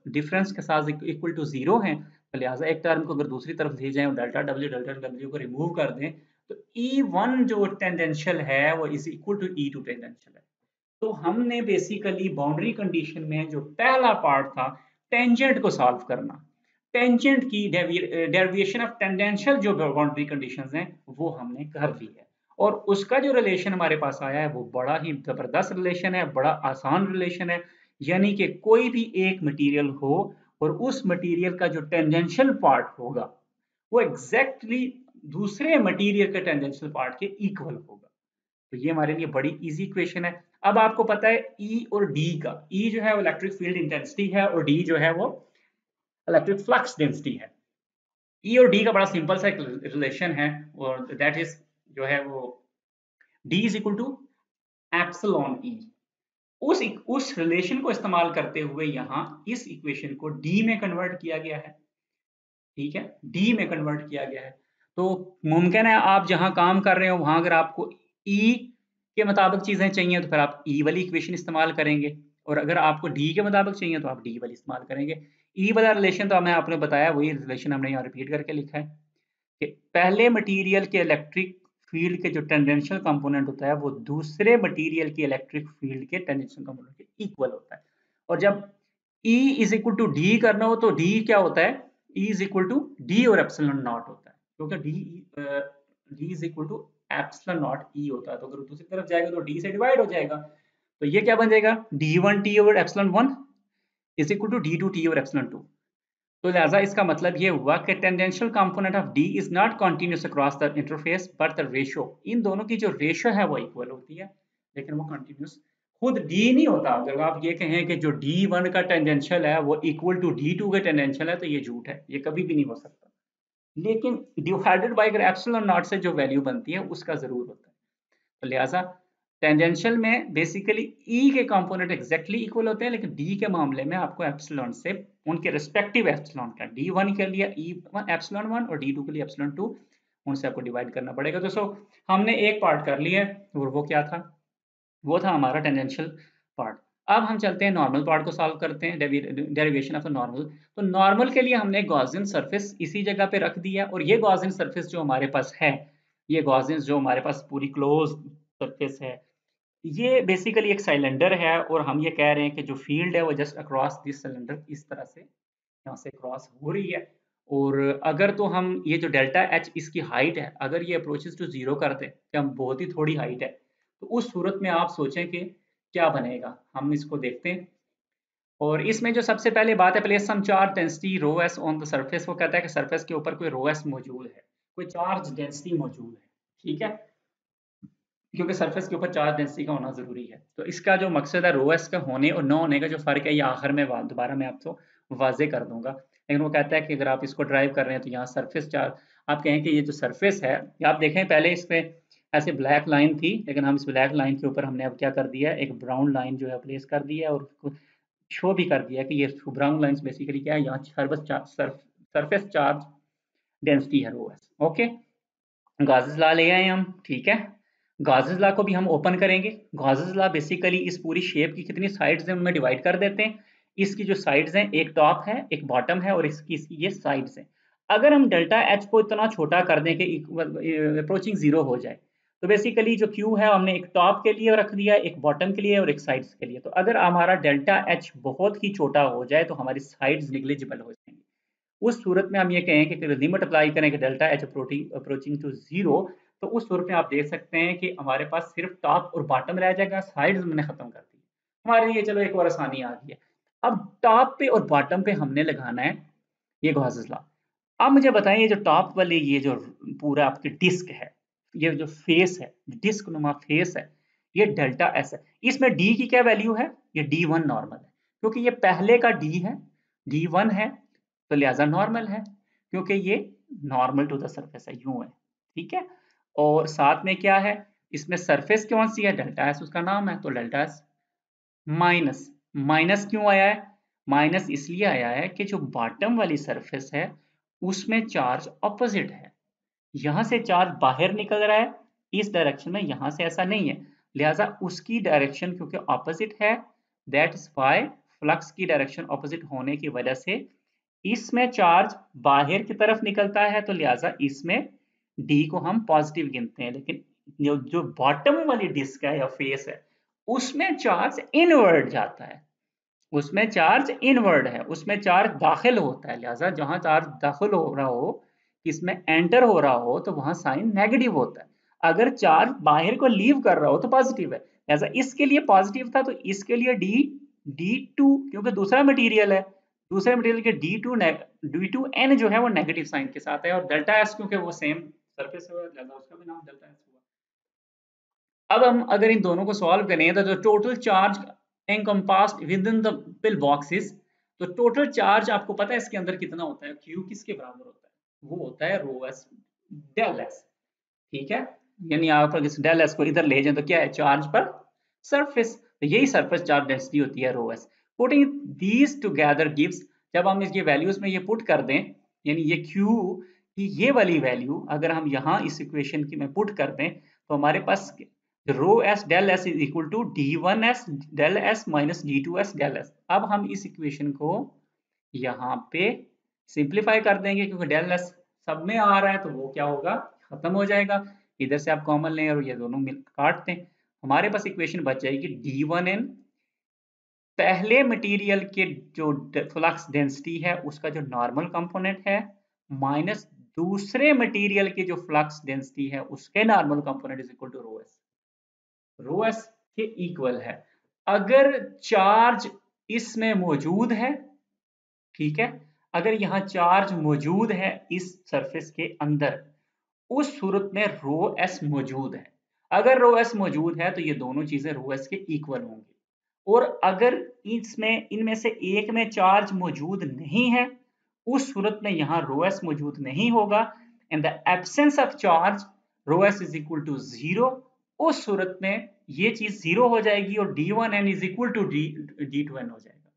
डिफरेंस के साथ इक्वल टू 0 हैं, तो लिहाजा एक टर्म को अगर दूसरी तरफ ले जाएं और डेल्टा डब्ल्यू को रिमूव कर दें, तो E1 जो टेंजेंशियल है वो is equal to E2 tangential है। तो हमने बेसिकली बाउंड्री कंडीशन में जो पहला पार्ट था टेंजेंट को सॉल्व करना, टेंजेंट की डेरिवेशन ऑफ टेंजेंशियल जो बाउंड्री कंडीशंस हैं वो हमने कर ली है, और उसका जो रिलेशन हमारे पास आया है वो बड़ा ही जबरदस्त रिलेशन है, बड़ा आसान रिलेशन है। यानी कि कोई भी एक मटेरियल हो और उस मटेरियल का जो टेंजेंशियल पार्ट होगा वो एग्जैक्टली दूसरे मटेरियल के टेंजेंशियल पार्ट के इक्वल होगा। तो ये हमारे लिए बड़ी इजी इक्वेशन है। अब आपको पता है ई और डी का, ई जो है वो इलेक्ट्रिक फील्ड इंटेंसिटी है और डी जो है वो इलेक्ट्रिक फ्लक्स डेंसिटी है। ई और डी का बड़ा सिंपल सा रिलेशन है, और दैट इज जो है वो D is equal to epsilon E. उस रिलेशन को इस्तेमाल करते हुए यहाँ इस इक्वेशन को डी में कन्वर्ट किया गया है, ठीक है, डी में कन्वर्ट किया गया है। तो मुमकिन है आप जहां काम कर रहे हो वहां अगर आपको ई के मुताबिक चीजें चाहिए तो फिर आप ई वाली इक्वेशन इस्तेमाल करेंगे, और अगर आपको डी के मुताबिक चाहिए तो आप डी वाली इस्तेमाल करेंगे। ई वाला रिलेशन तो मैं आपने बताया, वही रिलेशन हमने यहाँ रिपीट करके लिखा है कि पहले मटेरियल के इलेक्ट्रिक फील्ड के जो टेंजेंशियल कंपोनेंट होता है वो दूसरे मटेरियल के इलेक्ट्रिक फील्ड के टेंजेंशियल कंपोनेंट के इक्वल होता है। और जब E is equal to D करना हो तो डी क्या होता है, E is equal to D और एप्सिलॉन नॉट होता है, क्योंकि D is equal to epsilon naught E होता है, तो अगर दूसरी तरफ जाएगा तो डी से डिवाइड हो जाएगा, तो ये क्या बन जाएगा, D1T over epsilon 1 is equal to D2T over epsilon 2। तो लिहाजा इसका मतलब ये हुआ कि tangential component of D is not continuous across the interface but the ratio, इन दोनों की जो रेशियो है वो इक्वल होती है लेकिन वो कंटिन्यूअस खुद डी नहीं होता। अगर आप ये कहें कि जो D1 का टेंजेंशियल है वो इक्वल टू D2 के टेंजेंशियल है, तो ये झूठ है, ये कभी भी नहीं हो सकता। लेकिन डिवाइडेड बाय एप्सिलॉन नॉट से जो वैल्यू बनती है उसका जरूर होता है। तो लिहाजा टेंजेंशियल में बेसिकली ई के कंपोनेंट एग्जैक्टली इक्वल होते हैं, लेकिन डी के मामले में आपको एप्सिलॉन से उनके रिस्पेक्टिव एप्सिलॉन का D1 के लिए E1 एप्सिलॉन 1 और D2 के लिए एप्सिलॉन 2 उनसे आपको डिवाइड करना पड़ेगा। दोस्तों हमने एक पार्ट कर लिया है और वो क्या था, वो था हमारा टेंजेंशियल पार्ट। अब हम चलते हैं नॉर्मल पार्ट को सॉल्व करते हैं, डेरिवेशन ऑफ द नॉर्मल। तो नॉर्मल के लिए हमने गॉसियन सरफेस इसी जगह पे रख दिया, और ये गॉसियन सरफेस जो हमारे पास है, ये गॉसियन जो हमारे पास पूरी क्लोज सरफेस है, ये बेसिकली एक सिलेंडर है, और हम ये कह रहे हैं कि जो फील्ड है वो जस्ट अक्रॉस दिस सिलेंडर इस तरह से यहाँ से क्रॉस हो रही है। और अगर तो हम ये जो डेल्टा एच इसकी हाइट है, अगर ये अप्रोचेस टू जीरो कर दे कि हम बहुत ही थोड़ी हाइट है, तो उस सूरत में आप सोचें कि क्या बनेगा। हम इसको देखते हैं, और इसमें जो सबसे पहले बात है, place some charge density rho s on the surface. वो कहता है कि सरफेस के ऊपर कोई रो एस मौजूद है, कोई चार्ज डेंसिटी मौजूद है, ठीक है, क्योंकि सरफेस के ऊपर चार्ज डेंसिटी का होना जरूरी है। तो इसका जो मकसद है रो एस का होने और न होने का जो फर्क है, ये आखिर में दोबारा मैं आपको वाजे कर दूंगा। लेकिन वो कहता है कि अगर आप इसको ड्राइव कर रहे हैं तो यहाँ सरफेस चार्ज, आप कहें कि ये जो सरफेस है, आप देखें पहले इस पे ऐसे ब्लैक लाइन थी, लेकिन हम इस ब्लैक लाइन के ऊपर हमने अब क्या कर दिया है, एक ब्राउन लाइन जो है प्लेस कर दिया है, और उसको शो भी कर दिया कि ये ब्राउन लाइंस बेसिकली क्या है, यहाँ सरफेस चार्ज डेंसिटी है rho S. Okay, Gauss's law ले आए हम, ठीक है। गॉसेस लॉ को भी हम ओपन करेंगे। गॉसेस लॉ बेसिकली इस पूरी शेप की कितनी साइड्स हैं उनमें डिवाइड कर देते हैं। इसकी जो साइड्स हैं, एक टॉप है, एक बॉटम है, और इसकी ये साइड्स हैं। अगर हम डेल्टा एच को इतना छोटा कर दें कि अप्रोचिंग जीरो हो जाए, तो बेसिकली जो क्यू है हमने एक टॉप के लिए रख दिया, एक बॉटम के लिए और एक साइड्स के लिए। तो अगर हमारा डेल्टा एच बहुत ही छोटा हो जाए तो हमारी साइड्स निग्लिजिबल हो जाएंगी। उस सूरत में हम ये कहें कि लिमिट अप्लाई करें कि delta H approaching to zero, तो उस सूरत में आप देख सकते हैं कि हमारे पास सिर्फ टॉप और बॉटम रह जाएगा, साइड्स हमने खत्म कर दी। हमारे लिए चलो एक और आसानी आ गई है। अब टॉप पे और बॉटम पे हमने लगाना है ये गॉसेस लॉ। अब मुझे बताएं, ये जो टॉप वाली ये जो पूरा आपकी डिस्क है, ये जो फेस है, डिस्क नुमा फेस है, ये डेल्टा एस है। इसमें डी की क्या वैल्यू है, ये D1 नॉर्मल है, क्योंकि ये पहले का डी है, D1 है, तो लिहाजा नॉर्मल है, क्योंकि ये नॉर्मल टू द सरफेस है, यूं है, ठीक है। और साथ में क्या है, इसमें सरफेस कौन सी है, डेल्टा एस उसका नाम है, तो डेल्टा एस माइनस। माइनस क्यों आया है, माइनस इसलिए आया है कि जो बॉटम वाली सरफेस है उसमें चार्ज ऑपोजिट है, यहां से चार्ज बाहर निकल रहा है इस डायरेक्शन में, यहां से ऐसा नहीं है, लिहाजा उसकी डायरेक्शन क्योंकि ऑपोजिट है, दैट इज व्हाई फ्लक्स की डायरेक्शन ऑपोजिट होने की वजह से इसमें चार्ज बाहर की तरफ निकलता है, तो लिहाजा इसमें डी को हम पॉजिटिव गिनते हैं। लेकिन जो बॉटम वाली डिस्क है या फेस है, उसमें चार्ज इनवर्ड जाता है, उसमें चार्ज इनवर्ड है, उसमें चार्ज दाखिल होता है। लिहाजा जहां चार्ज दाखिल हो रहा हो, इसमें एंटर हो रहा हो, तो वहां साइन नेगेटिव होता है। अगर चार्ज बाहर को लीव कर रहा हो तो पॉजिटिव है। लिहाजा इसके लिए पॉजिटिव था, तो इसके लिए D2, क्योंकि दूसरा मटेरियल है, दूसरे मटेरियल के D2N जो है वो नेगेटिव साइन के साथ है, और डेल्टा एस क्योंकि वो सेम सरफेस है, लिहाजा उसका भी नाम डेल्टा एस हुआ। अब हम अगर इन दोनों को सॉल्व करें, तो जो total charge encompassed within the pill boxes, तो टोटल चार्ज आपको पता है इसके अंदर कितना होता है, Q किसके बराबर होता है, वो होता है रो एस डेल एस, ठीक है। यानी आप अगर इस डेल एस को इधर ले जाएं तो क्या है, चार्ज पर सरफेस, तो यही सरफेस चार्ज डेंसिटी होती है rho S. Putting these together gives, जब हम इसके वैल्यूज में ये पुट कर दें, यानी ये Q की ये वाली वैल्यू अगर हम यहाँ इस इक्वेशन की में पुट कर दें, तो हमारे पास rho S del S is equal to D1S del S minus D2S del S. अब हम इस इक्वेशन को यहाँ पे सिंप्लीफाई कर देंगे, क्योंकि डेल एस सब में आ रहा है, तो वो क्या होगा, खत्म हो जाएगा। इधर से आप कॉमन लें और ये दोनों मिल काट दें, हमारे पास इक्वेशन बच जाएगी D1N, पहले मटेरियल के जो फ्लक्स डेंसिटी है उसका जो नॉर्मल कंपोनेंट है, माइनस दूसरे मटेरियल के जो फ्लक्स डेंसिटी है उसके normal component is equal to rho s. Rho s के इक्वल है। अगर चार्ज इसमें मौजूद है, ठीक है, अगर यहाँ चार्ज मौजूद है इस सरफेस के अंदर, उस सूरत में रो एस मौजूद है। अगर रो एस मौजूद है तो ये दोनों चीजें रो एस के इक्वल होंगी। और अगर इनमें से एक में चार्ज मौजूद नहीं है, उस सूरत में यहाँ ρs मौजूद नहीं होगा। In the absence of charge ρs is equal to 0। उस सूरत में ये चीज 0 हो जाएगी और d1n is equal to d2n हो जाएगा।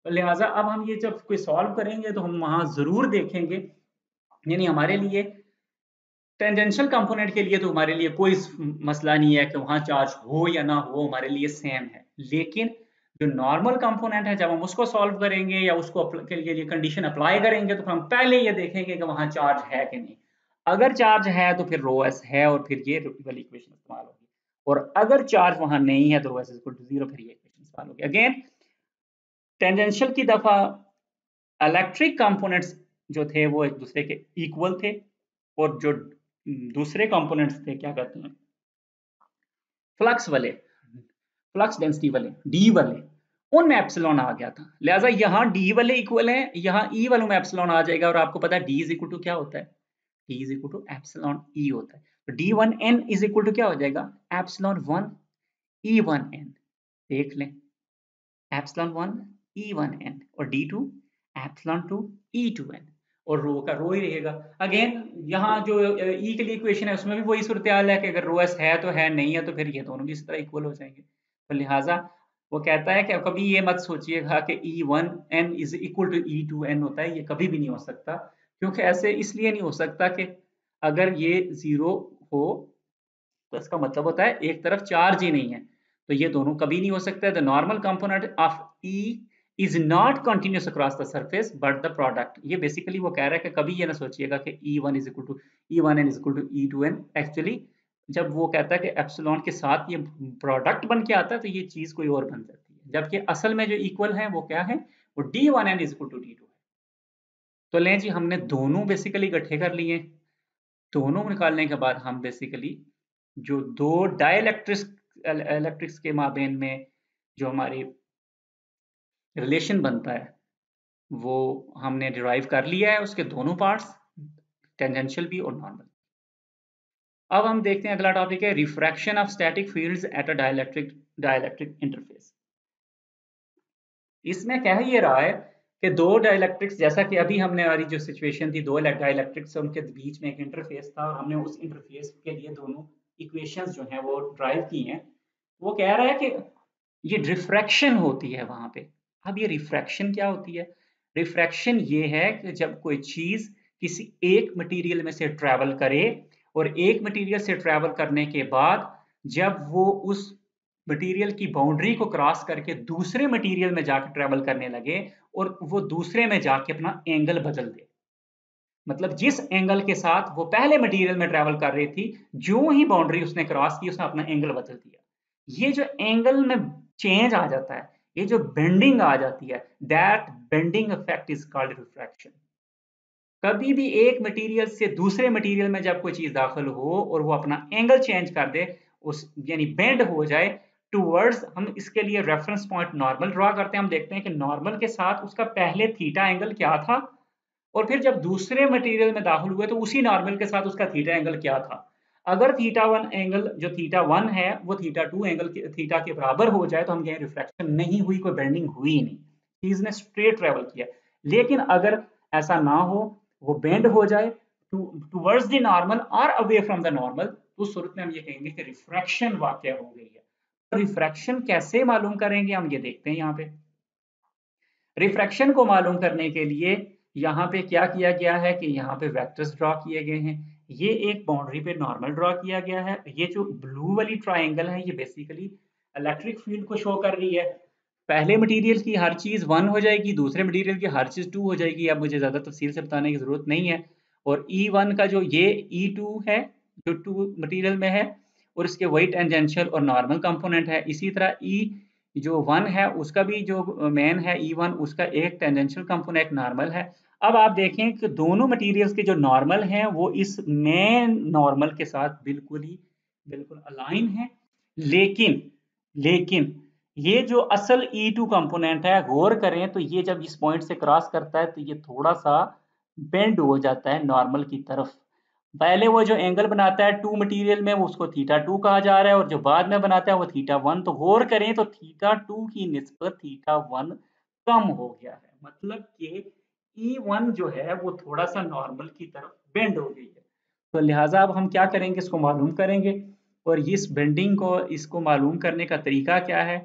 तो लिहाजा अब हम ये जब कोई सॉल्व करेंगे तो हम वहां जरूर देखेंगे, यानी हमारे लिए टेंजेंशियल कंपोनेंट के लिए तो हमारे लिए कोई मसला नहीं है कि वहां चार्ज हो या ना हो, हमारे लिए सेम है। लेकिन जो नॉर्मल कंपोनेंट है, जब हम उसको सॉल्व करेंगे या उसको के लिए कंडीशन अप्लाई करेंगे, तो हम पहले ये देखेंगे कि वहां चार्ज है कि नहीं। अगर चार्ज है तो फिर ρs है और फिर ये वाली इक्वेशन इस्तेमाल होगी, और अगर चार्ज वहां नहीं है तो ρs इक्वल टू 0, फिर ये इक्वेशन इस्तेमाल होगी। अगेन टेंजेंशियल की दफा इलेक्ट्रिक कंपोनेंट्स जो थे वो एक दूसरे के इक्वल थे, और जो दूसरे कंपोनेंट्स थे क्या कहते हैं फ्लक्स वाले, फ्लक्स डेंसिटी वाले, डी वाले, उनमें एप्सिलॉन आ गया था। लिहाजा यहाँ डी वाले इक्वल है, यहाँ ई वालों में एप्सिलॉन आ जाएगा। और आपको पता है डी इज इक्वल टू क्या होता है, D is equal to epsilon E होता है। तो d1n इज इक्वल टू क्या हो जाएगा, एप्सिलॉन 1 e1n। देख लें, एप्सिलॉन 1 e1n और d2 एप्सिलॉन 2 e2n, और रो का रो ही रहेगा। अगेन यहाँ जो ई के लिए इक्वेशन है उसमें भी वही सूरत हाल है कि अगर रो एस है तो है, नहीं है तो फिर ये दोनों भी इस तरह इक्वल हो जाएंगे। तो लिहाजा वो कहता है कि कभी ये मत सोचिएगा कि e1n is equal to e2n होता है, ये कभी भी नहीं हो सकता। क्योंकि ऐसे इसलिए नहीं हो सकता कि अगर ये 0 हो तो इसका मतलब होता है एक तरफ चार्ज ही नहीं है, तो ये दोनों कभी नहीं हो सकता। The normal component of E is not continuous across the surface but the product. ये बेसिकली वो कह रहा है कि कभी ये ना सोचिएगा कि E1 is equal to E1n is equal to E2n। Actually जब वो कहता है कि एप्सिलॉन के साथ ये प्रोडक्ट बन के आता है तो ये चीज कोई और बन जाती है, जबकि असल में जो इक्वल है वो क्या है, वो D1n is equal to D2 है। तो लें जी, हमने दोनों बेसिकली इकट्ठे कर लिए। दोनों निकालने के बाद हम बेसिकली जो दो इलेक्ट्रिक्स के माबेन में जो हमारी रिलेशन बनता है वो हमने डिराइव कर लिया है, उसके दोनों पार्ट्स, टेंजेंशियल भी और नॉर्मल। अब हम देखते हैं अगला टॉपिक है refraction of static fields at a dielectric interface. इसमें कह ये रहा है कि दो डाइलेक्ट्रिक्स, जैसा कि अभी हमने हमारी जो सिचुएशन थी, दो डाइलेक्ट्रिक्स उनके बीच में एक इंटरफेस था और हमने उस इंटरफेस के लिए दोनों इक्वेशंस जो हैं वो ड्राइव की हैं। वो कह रहा है कि ये रिफ्रैक्शन होती है वहां पे। अब ये रिफ्रैक्शन क्या होती है, रिफ्रैक्शन ये है कि जब कोई चीज किसी एक मटेरियल में से ट्रैवल करे और एक मटेरियल से ट्रैवल करने के बाद जब वो उस मटेरियल की बाउंड्री को क्रॉस करके दूसरे मटेरियल में जाकर ट्रैवल करने लगे और वो दूसरे में जाके अपना एंगल बदल दे। मतलब जिस एंगल के साथ वो पहले मटेरियल में ट्रैवल कर रही थी, जो ही बाउंड्री उसने क्रॉस की उसने अपना एंगल बदल दिया। ये जो एंगल में चेंज आ जाता है, ये जो बेंडिंग आ जाती है, that bending effect is called refraction. कभी भी एक मटेरियल से दूसरे मटेरियल में जब कोई चीज दाखिल हो और वो अपना एंगल चेंज कर दे, उस यानी बेंड हो जाए टूवर्ड्स, हम इसके लिए रेफरेंस पॉइंट नॉर्मल ड्रॉ करते हैं। हम देखते हैं कि नॉर्मल के साथ उसका पहले थीटा एंगल क्या था, और फिर जब दूसरे मटेरियल में दाखिल हुए तो उसी नॉर्मल के साथ उसका थीटा एंगल क्या था। अगर थीटा 1 एंगल जो थीटा 1 है वो थीटा 2 एंगल थीटा के बराबर हो जाए तो हम कहें रिफ्रैक्शन नहीं हुई, कोई बेंडिंग हुई नहीं, चीज ने स्ट्रेट ट्रेवल किया। लेकिन अगर ऐसा ना हो, वो बेंड हो जाए टूवर्ड्स द नॉर्मल और अवे फ्रॉम द नॉर्मल, तो उस सूरत में हम ये कहेंगे कि रिफ्रैक्शन वाकया हो गई है। तो रिफ्रैक्शन कैसे मालूम करेंगे, हम ये देखते हैं यहाँ पे। रिफ्रैक्शन को मालूम करने के लिए यहाँ पे क्या किया गया है कि यहाँ पे वेक्टर्स ड्रॉ किए गए हैं। ये एक बाउंड्री पे नॉर्मल ड्रॉ किया गया है। ये जो ब्लू वाली ट्राइंगल है ये बेसिकली इलेक्ट्रिक फील्ड को शो कर रही है। पहले मटेरियल की हर चीज 1 हो जाएगी, दूसरे मटेरियल की हर चीज 2 हो जाएगी। अब मुझे ज्यादा तफसील से बताने की जरूरत नहीं है। और E1 का जो ये E2 है जो 2 मटेरियल में है, और इसके वही टेंजेंशियल और नॉर्मल कंपोनेंट है। इसी तरह E जो 1 है उसका भी जो मेन है E1, उसका एक टेंजेंशियल कंपोनेंट नॉर्मल है। अब आप देखें कि दोनों मटेरियल्स के जो नॉर्मल हैं वो इस मेन नॉर्मल के साथ बिल्कुल अलाइन है। लेकिन लेकिन ये जो असल E2 कंपोनेंट है, गौर करें तो ये जब इस पॉइंट से क्रॉस करता है तो ये थोड़ा सा बेंड हो जाता है नॉर्मल की तरफ। पहले वो जो एंगल बनाता है टू मटेरियल में वो उसको थीटा टू कहा जा रहा है, और जो बाद में बनाता है वो थीटा वन। तो गौर करें तो थीटा टू की निस्बत थीटा वन कम हो गया है, मतलब कि ई वन जो है वो थोड़ा सा नॉर्मल की तरफ बेंड हो गई है। तो लिहाजा अब हम क्या करेंगे, इसको मालूम करेंगे। और इस बेंडिंग को, इसको मालूम करने का तरीका क्या है,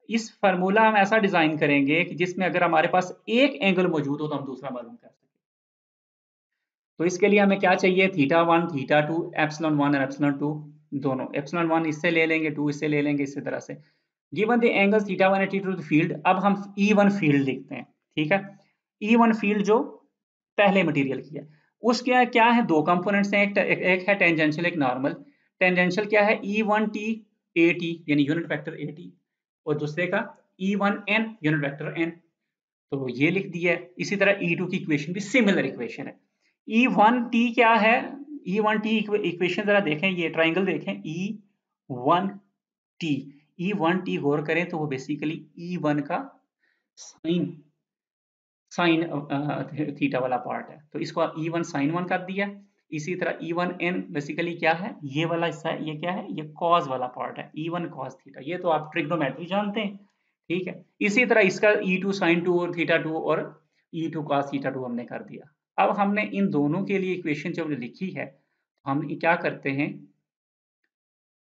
इस फार्मूला हम ऐसा डिजाइन करेंगे कि जिसमें अगर हमारे पास एक एंगल मौजूद हो तो हम दूसरा मालूम कर सकें। तो इसके लिए हमें क्या चाहिए, theta one, theta two, epsilon one और एप्सिलॉन टू दोनों। एप्सिलॉन वन इससे ले लेंगे, टू इससे ले लेंगे, इसी तरह से। Given the angles theta one and theta two field, अब हम ई वन फील्ड लिखते हैं, ठीक है। ई वन फील्ड जो पहले मटेरियल की है, उसके क्या है, दो कंपोनेंट्स हैं, एक है टेंजेंशियल, एक नॉर्मल। टेंजेंशियल क्या है, E one T A T यानी यूनिट वेक्टर ए टी, और दूसरे का E one N unit vector N. तो ये लिख दिया है। इसी तरह ई टू की इक्वेशन भी सिमिलर इक्वेशन है। ई वन टी क्या है, ई वन टी इक्वेशन जरा देखें, ये ट्राइंगल देखें, E one T, E one T गौर करें तो वो बेसिकली ई वन का साइन साइन थीटा वाला पार्ट है, तो इसको ई वन साइन वन कर दिया। इसी तरह ई वन एन बेसिकली क्या है, ये वाला हिस्सा है, ये क्या है, ये कॉस वाला पार्ट है, ई वन कॉस थीटा। ये तो आप ट्रिग्नोमेट्री जानते हैं, ठीक है। इसी तरह इसका ई टू साइन टू और थीटा टू और ई टू कॉस थीटा टू हमने कर दिया। अब हमने इन दोनों के लिए इक्वेशन जब लिखी है, हम क्या करते हैं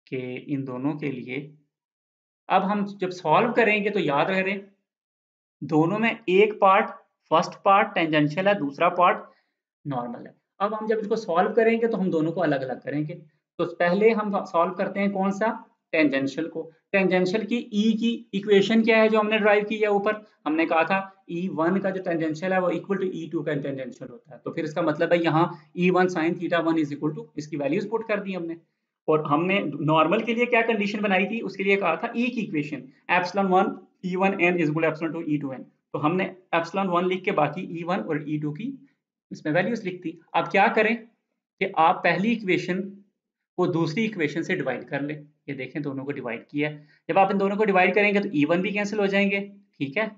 कि इन दोनों के लिए अब हम जब सॉल्व करेंगे तो याद रहे दोनों में एक पार्ट, फर्स्ट पार्ट टेंजेंशियल है, दूसरा पार्ट नॉर्मल है। अब हम जब इसको सॉल्व करेंगे तो हम दोनों को अलग अलग करेंगे। तो पहले हम सॉल्व करते हैं कौन सा, टेंजेंशियल को। टेंजेंशियल की ई की इक्वेशन क्या है जो हमने ड्राइव की है ऊपर, हमने कहा था ई वन का जो टेंजेंशियल है वो इक्वल टू ई टू का टेंजेंशियल होता है। तो फिर इसका मतलब है यहाँ E one sine theta one is equal to, इसकी वैल्यूज पुट कर दी हमने। और हमने नॉर्मल के लिए क्या कंडीशन बनाई थी, उसके लिए कहा था ई की equation, epsilon one E one N is equal to epsilon two E two N. तो हमने एप्सिलॉन वन लिख के बाकी ई वन और ई टू की इसमें वैल्यूज लिख दी। अब क्या करें कि आप पहली इक्वेशन को दूसरी इक्वेशन से डिवाइड कर लें। ये देखें दोनों को डिवाइड किया है। जब आप इन दोनों को डिवाइड करेंगे तो ई वन भी कैंसिल हो जाएंगे, ठीक है।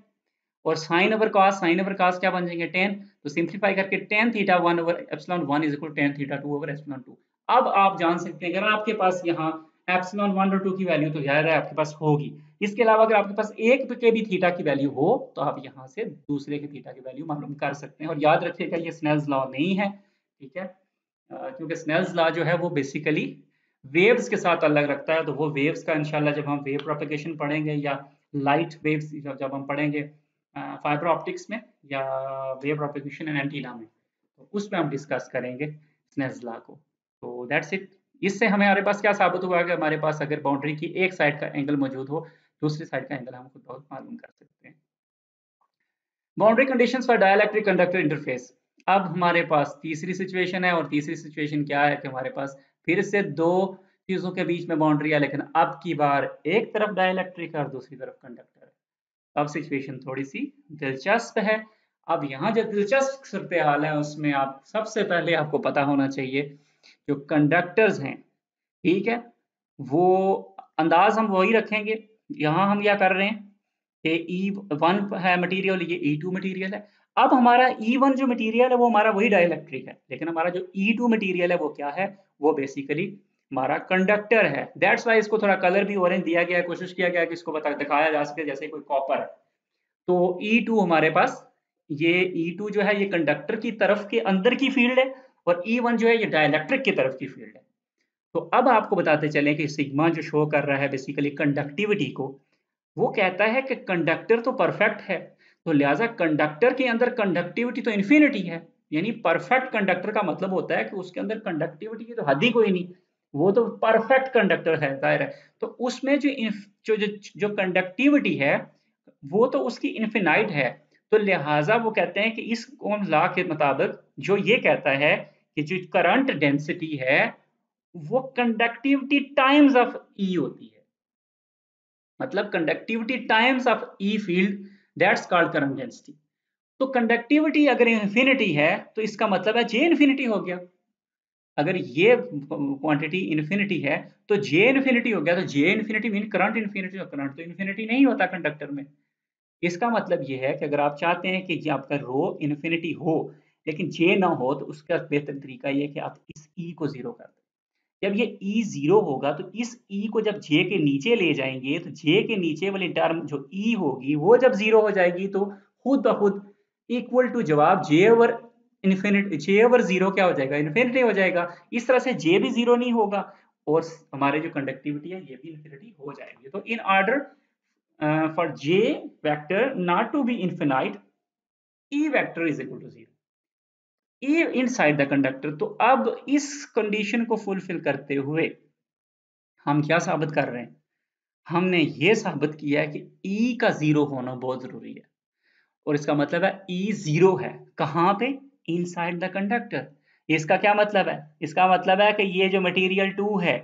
और sine over cos, sine over cos क्या बन जाएंगे, टेन। तो सिंप्लीफाई करके tan theta one over epsilon one is equal tan theta two over epsilon two. अब आप जान सकते हैं अगर आपके पास यहाँ एप्सिलॉन वन और टू की वैल्यू तो जाहिर है आपके पास होगी। इसके अलावा अगर आपके पास एक के भी थीटा की वैल्यू हो तो आप यहाँ से दूसरे के थीटा की वैल्यू मालूम कर सकते हैं। और याद रखिएगा ये स्नेल्स लॉ नहीं है, ठीक है, क्योंकि स्नेल्स लॉ जो है वो बेसिकली वेव्स के साथ अलग रखता है। तो वो वेव्स का इंशाल्लाह जब हम वेव प्रोपेगेशन पढ़ेंगे या लाइट वेव्स जब हम पढ़ेंगे फाइबर ऑप्टिक्स में या वेव प्रोपेगेशन एंड एंटीना में, तो उसमें हम डिस्कस करेंगे स्नेल्स लॉ को। तो दैट्स इट। इससे हमारे पास क्या साबित हुआ कि हमारे पास अगर बाउंड्री की एक साइड का एंगल मौजूद हो, दूसरी साइड का एंगल हम खुद बहुत मालूम कर सकते हैं। Boundary conditions for dielectric conductor interface. अब हमारे पास तीसरी सिचुएशन है, और तीसरी सिचुएशन क्या है कि हमारे पास फिर से दो चीजों के बीच में बाउंड्री है, लेकिन अब की बार एक तरफ डाइलेक्ट्रिक है और दूसरी तरफ कंडक्टर है। अब सिचुएशन थोड़ी सी दिलचस्प है। अब यहाँ जो दिलचस्प सूरत हाल है उसमें आप सबसे पहले आपको पता होना चाहिए जो कंडक्टर्स हैं, ठीक है, वो अंदाज हम वही रखेंगे। यहाँ हम क्या कर रहे हैं कि ई वन है मटीरियल, ये ई टू मटीरियल है। अब हमारा ई वन जो मटीरियल है वो हमारा वही डाइलेक्ट्रिक है, लेकिन हमारा जो ई टू मटीरियल है वो क्या है, वो बेसिकली हमारा कंडक्टर है। दैट्स वाई इसको थोड़ा कलर भी ऑरेंज दिया गया है, कोशिश किया गया है कि इसको दिखाया जा सके जैसे कोई कॉपर है। तो ई टू हमारे पास, ये ई टू जो है ये कंडक्टर की तरफ के अंदर की फील्ड है, और ई वन जो है ये डाइलेक्ट्रिक की तरफ की फील्ड है। तो अब आपको बताते चलें कि सिग्मा जो शो कर रहा है बेसिकली कंडक्टिविटी को, वो कहता है कि कंडक्टर तो परफेक्ट है, तो लिहाजा कंडक्टर के अंदर कंडक्टिविटी तो इन्फिनिटी है। यानी परफेक्ट कंडक्टर का मतलब होता है कि उसके अंदर कंडक्टिविटी की तो हद ही कोई नहीं, वो तो परफेक्ट कंडक्टर है, जाहिर है। तो उसमें जो कंडक्टिविटी है वो तो उसकी इन्फिनाइट है। तो लिहाजा वो कहते हैं कि इस ओम्स लॉ के मुताबिक जो ये कहता है कि जो करंट डेंसिटी है वो कंडक्टिविटी टाइम्स ऑफ ई होती है, मतलब conductivity times of E field, that's called current density. तो कंडक्टिविटी अगर इन्फिनिटी है तो इसका मतलब है जे इन्फिनिटी हो गया। अगर ये क्वांटिटी इन्फिनिटी है तो जे इन्फिनिटी हो गया। तो J infinity mean current infinity, current तो इन्फिनिटी नहीं होता कंडक्टर में। इसका मतलब ये है कि अगर आप चाहते हैं कि आपका रो इन्फिनिटी हो, लेकिन जे ना हो तो उसका बेहतर तरीका ये है कि आप इस ई को जीरो कर दें। जब ये ई जीरो होगा तो इस ई को जब जे के नीचे ले जाएंगे तो जे के नीचे वाली टर्म जो ई होगी वो जब जीरो हो जाएगी तो खुद ब खुद इक्वल टू जवाब जे ओवर इन्फिनिटी, जे ओवर जीरो क्या हो जाएगा, इन्फिनिटी हो जाएगा। इस तरह से जे भी जीरो नहीं होगा और हमारे जो कंडक्टिविटी है ये भी इन्फिनिटी हो जाएगी। तो in order for j vector not to be infinite, e vector is equal to 0, e inside the conductor। तो अब इस कंडीशन को फुलफिल करते हुए हम क्या साबित कर रहे हैं, हमने ये साबित किया है कि e का जीरो होना बहुत जरूरी है। और इसका मतलब है e जीरो है कहां पे, इनसाइड द कंडक्टर। इसका क्या मतलब है, इसका मतलब है कि ये जो मटेरियल 2 है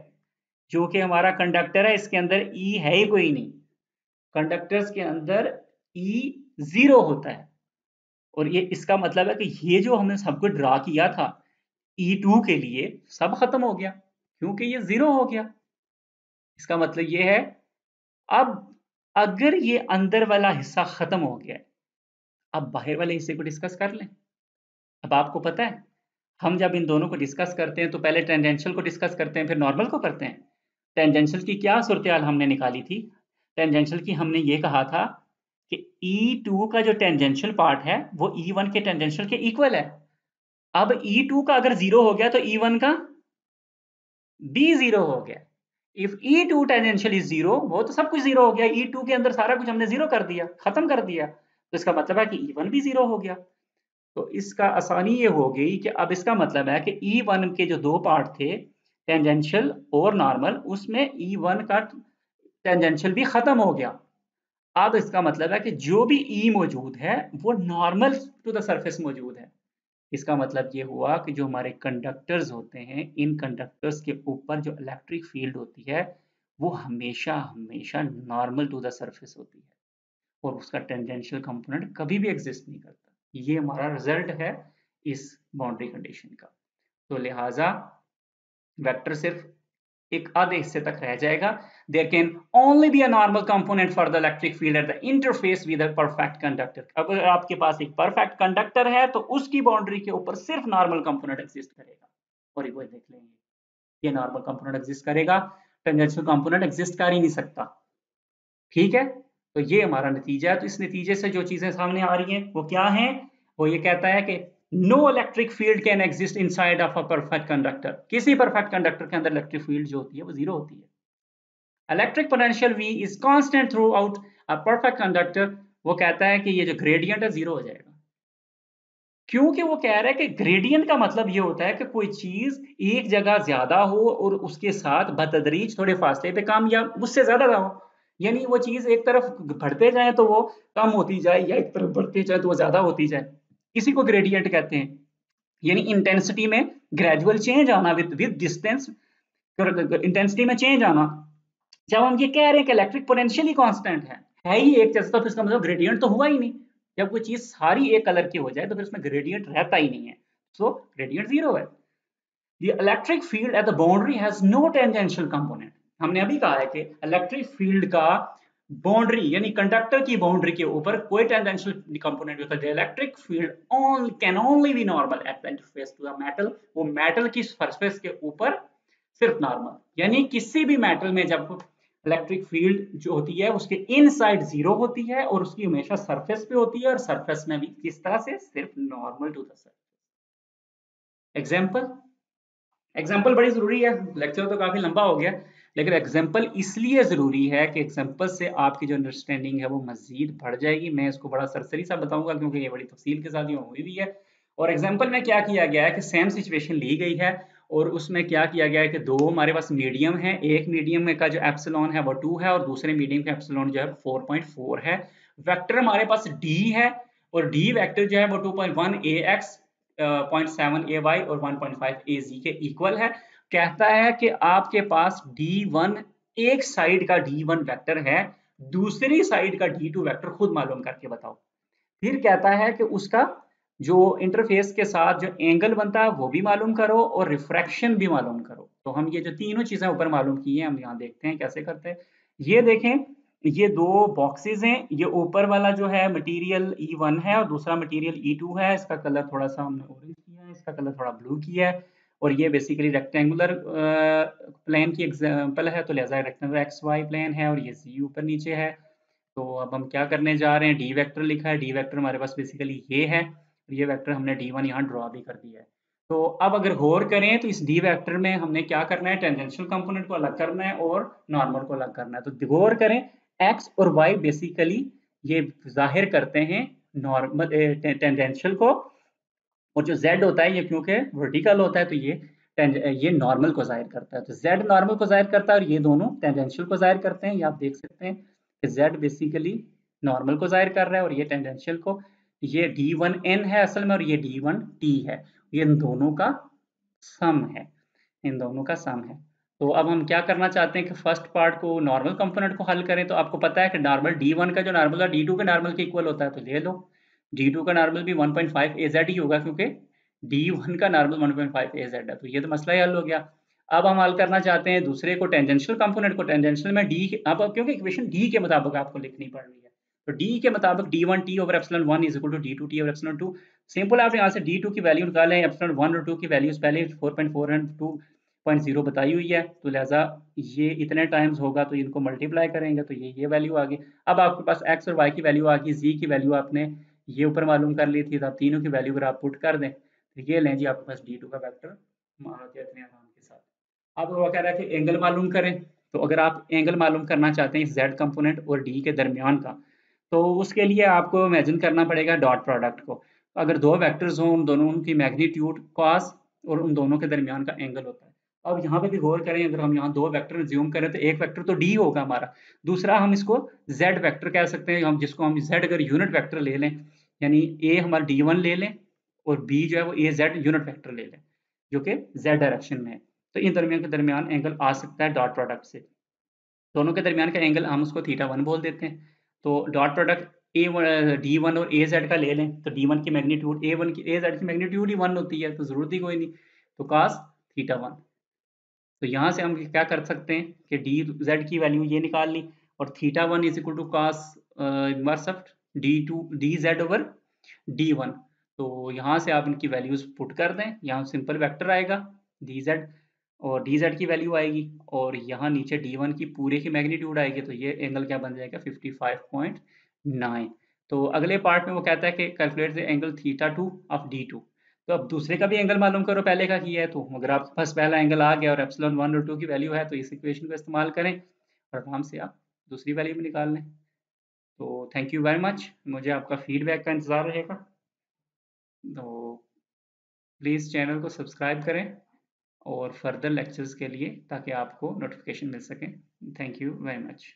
जो कि हमारा कंडक्टर है इसके अंदर e है ही कोई नहीं। कंडक्टर्स के अंदर E जीरो होता है और ये इसका मतलब है कि ये जो हमने सब कुछ ड्रा किया था E2 के लिए सब खत्म हो गया क्योंकि ये जीरो हो गया। इसका मतलब ये है अब अगर ये अंदर वाला हिस्सा खत्म हो गया अब बाहर वाले हिस्से को डिस्कस कर लें। अब आपको पता है हम जब इन दोनों को डिस्कस करते हैं तो पहले टेंजेंशियल को डिस्कस करते हैं फिर नॉर्मल को करते हैं। टेंजेंशियल की क्या सूरत हाल हमने निकाली थी, टेंजेंशियल की हमने ये कहा था कि E2 का जो टेंजेंशियल पार्ट है वो E1 के टेंजेंशियल के इक्वल है। अब E2 का अगर जीरो हो गया तो E1 का भी जीरो हो गया। If E2 tangential is zero वो तो सब कुछ जीरो हो गया, E2 के अंदर सारा कुछ हमने जीरो कर दिया, खत्म कर दिया, तो इसका मतलब है कि E1 भी जीरो हो गया। तो इसका आसानी ये हो गई कि अब इसका मतलब है कि E1 के जो दो पार्ट थे टेंजेंशियल और नॉर्मल उसमें E1 का टेंजेंशियल भी खत्म हो गया। अब इसका मतलब है कि जो भी E मौजूद है वो नॉर्मल टू द सरफेस मौजूद है। इसका मतलब ये हुआ कि जो हमारे कंडक्टर्स होते हैं इन कंडक्टर्स के ऊपर जो इलेक्ट्रिक फील्ड होती है वो हमेशा हमेशा नॉर्मल टू द सरफेस होती है और उसका टेंजेंशियल कंपोनेंट कभी भी एग्जिस्ट नहीं करता। ये हमारा रिजल्ट है इस बाउंड्री कंडीशन का। तो लिहाजा वेक्टर सिर्फ एक आधे हिस्से तक रह जाएगा। There can only be a normal component for the electric field at the interface with a perfect conductor. अगर आपके पास एक परफेक्ट कंडक्टर है तो उसकी बाउंड्री के ऊपर सिर्फ नॉर्मल कंपोनेंट एग्जिस्ट करेगा और वो देख लेंगे ये नॉर्मल कंपोनेंट एग्जिस्ट करेगा, टेंजेंशियल कंपोनेंट एग्जिस्ट कर ही नहीं सकता। ठीक है, तो ये हमारा नतीजा है। तो इस नतीजे से जो चीजें सामने आ रही हैं वो क्या है, वो ये कहता है कि no electric field can exist inside of a perfect conductor. किसी परफेक्ट कंडक्टर के अंदर इलेक्ट्रिक फील्ड जो होती है वो जीरो होती है। Electric potential V is constant through out a perfect conductor. वो कहता है कि ये जो ग्रेडियंट है जीरो हो जाएगा क्योंकि वो कह रहा है कि ग्रेडियंट का मतलब ये होता है कि कोई चीज एक जगह ज्यादा हो और उसके साथ बतदरीज थोड़े फासले पे कम या उससे ज्यादा हो, यानी वो चीज एक तरफ बढ़ते जाए तो वो कम होती जाए या एक तरफ बढ़ते जाए तो वो ज्यादा होती जाए, इसी को ग्रेडियंट कहते हैं। यानी इंटेंसिटी में ग्रेजुअल चेंज आना विद विद डिस्टेंस, इंटेंसिटी में चेंज आना। जब हम ये कह रहे हैं कि इलेक्ट्रिक पोटेंशियल ही कांस्टेंट है ही एक जैसा, तो इसका मतलब ग्रेडियंट तो हुआ ही नहीं। जब कोई चीज सारी एक कलर की हो जाए तो फिर उसमें ग्रेडियंट रहता ही नहीं है, सो ग्रेडियंट जीरो है। The electric field at the boundary has no tangential component. हमने अभी कहा है कि इलेक्ट्रिक फील्ड का बाउंड्री यानी कंडक्टर की बाउंड्री के ऊपर कोई टेंजेंशियल कंपोनेंट होता है। Electric field can only be normal at the interface to the metal. वो मेटल की सरफेस के ऊपर सिर्फ नॉर्मल, यानी किसी भी मेटल में जब इलेक्ट्रिक फील्ड जो होती है उसके इनसाइड जीरो होती है और उसकी हमेशा सरफेस पे होती है और सरफेस में भी किस तरह से, सिर्फ normal to the surface. Example, example बड़ी जरूरी है, लेक्चर तो काफी लंबा हो गया लेकिन एग्जाम्पल इसलिए जरूरी है कि एग्जाम्पल से आपकी जो अंडरस्टैंडिंग है वो मजीद बढ़ जाएगी। मैं इसको बड़ा सरसरी सा बताऊंगा क्योंकि ये बड़ी तफसील के साथ हुई भी है। और एग्जाम्पल में क्या किया गया है कि सेम सिचुएशन ली गई है और उसमें क्या किया गया है कि दो हमारे पास मीडियम है, एक मीडियम का जो एप्सिलॉन है वो 2 है और दूसरे मीडियम का एप्सिलॉन जो है 4.4 है। वेक्टर हमारे पास d है और d वेक्टर जो है वो 2.1 ax 0.7 ay और 1.5 az के इक्वल है। कहता है कि आपके पास d1 एक साइड का d1 वेक्टर है, दूसरी साइड का d2 वेक्टर खुद मालूम करके बताओ। फिर कहता है कि उसका जो इंटरफेस के साथ जो एंगल बनता है वो भी मालूम करो और रिफ्रैक्शन भी मालूम करो। तो हम ये जो तीनों चीजें ऊपर मालूम की हैं हम यहाँ देखते हैं कैसे करते हैं। ये देखें ये दो बॉक्सेस हैं, ये ऊपर वाला जो है मटेरियल E1 है और दूसरा मटेरियल E2 है। इसका कलर थोड़ा सा हमने ऑरेंज किया है, इसका कलर थोड़ा ब्लू किया है। और ये बेसिकली रेक्टेंगुलर प्लेन की एग्जांपल है, तो लिहाजा रेक्टेंगुलर एक्स वाई प्लेन है और ये जी ऊपर नीचे है। तो अब हम क्या करने जा रहे हैं, डी वेक्टर लिखा है, डी वेक्टर हमारे पास बेसिकली ये है और ये वेक्टर हमने D1 यहाँ ड्रॉ भी कर दिया है। तो अब अगर गौर करें तो इस डी वेक्टर में हमने क्या करना है, टेंजेंशियल कंपोनेंट को अलग करना है और नॉर्मल को अलग करना है। तो गौर करें, एक्स और वाई बेसिकली ये जाहिर करते हैं नॉर्मल टेंजेंशियल को, और जो z होता है ये क्योंकि वर्टिकल होता है तो ये नॉर्मल को जाहिर करता है। तो z नॉर्मल को जाहिर करता है और ये दोनों टेंजेंशियल को जाहिर करते हैं। ये आप देख सकते हैं कि z बेसिकली नॉर्मल को जाहिर कर रहा है और ये टेंजेंशियल को। ये D1n है असल में और ये D1t है। ये इन दोनों का सम है, इन दोनों का सम है। तो अब हम क्या करना चाहते हैं कि फर्स्ट पार्ट को नॉर्मल कंपोनेंट को हल करें। तो आपको पता है कि नॉर्मल D1 का जो नॉर्मल है D2 के नॉर्मल के इक्वल होता है, तो ले लो। D2 का नॉर्मल भी 1.5 AZ ही होगा क्योंकि D1 का नॉर्मल 1.5 AZ है। तो ये तो मसला ही हल हो गया। अब हम हल करना चाहते हैं दूसरे को, टेंजेंशियल कंपोनेंट को। टेंजेंशियल में D, अब क्योंकि इक्वेशन D के मुताबिक आपको लिखनी पड़ रही है, तो D के मुताबिक D1t over epsilon 1 is equal to D2t over epsilon 2। Simple, आप यहाँ से D2 की वैल्यू निकालें, एप्सिलॉन 1 और 2 की वैल्यूज पहले 4.4 एंड 2.0 बताई हुई है, तो लिहाजा ये इतने टाइम्स होगा तो इनको मल्टीप्लाई करेंगे तो ये वैल्यू आ गई। अब आपके पास x और y की वैल्यू आ गई, z की वैल्यू आपने ये ऊपर मालूम कर ली थी, तो आप तीनों की वैल्यू अगर आप पुट कर दें तो ये लें जी आपके पास D2 का वेक्टर इतने आराम के साथ। अब वो कह रहा है कि एंगल मालूम करें। तो अगर आप एंगल मालूम करना चाहते हैं इस z कंपोनेंट और d के दरमियान का, तो उसके लिए आपको इमेजिन करना पड़ेगा डॉट प्रोडक्ट को। अगर दो वेक्टर्स हों, उन दोनों की मैग्नीट्यूड कॉस और उन दोनों के दरमियान का एंगल होता है। अब यहाँ पे भी गौर करें, अगर हम यहाँ दो वेक्टर ज्यूम करें तो एक वेक्टर तो d होगा हमारा, दूसरा हम इसको z वेक्टर कह सकते हैं, हम जिसको हम z अगर यूनिट वेक्टर ले लें, यानी a हमारा d1 ले लें और b जो है वो a z यूनिट वेक्टर ले लें जो कि z डायरेक्शन में है, तो इन दरमियान के दरमियान एंगल आ सकता है डॉट प्रोडक्ट से। दोनों के दरमियान का एंगल हम उसको थीटा 1 बोल देते हैं। तो डॉट प्रोडक्ट D1 और AZ का ले लें, तो D1 की मैग्नीट्यूड A1 की AZ की मैग्नीट्यूड ही 1 होती है, तो जरूरत ही कोई नहीं। तो cos थीटा 1। तो यहाँ से हम क्या कर सकते हैं कि DZ की वैल्यू ये निकाल ली और theta 1 is equal to cos inverse of DZ over D1। तो यहाँ से आप इनकी वैल्यूज पुट कर दें, यहाँ सिंपल वेक्टर आएगा DZ और DZ की वैल्यू आएगी और यहाँ नीचे D1 की पूरे की मैग्नीट्यूड आएगी, तो ये एंगल क्या बन जाएगा 55.9। तो अगले पार्ट में वो कहता है कि calculate the angle theta 2 of D2। तो अब दूसरे का भी एंगल मालूम करो, पहले का किया है तो अगर आपके पास पहला एंगल आ गया और एप्सिलॉन 1 और 2 की वैल्यू है तो इस इक्वेशन को इस्तेमाल करें और आराम से आप दूसरी वैल्यू भी निकाल लें। तो थैंक यू वेरी मच, मुझे आपका फीडबैक का इंतज़ार रहेगा। तो प्लीज़ चैनल को सब्सक्राइब करें और फर्दर लेक्चर्स के लिए, ताकि आपको नोटिफिकेशन मिल सके। Thank you very much.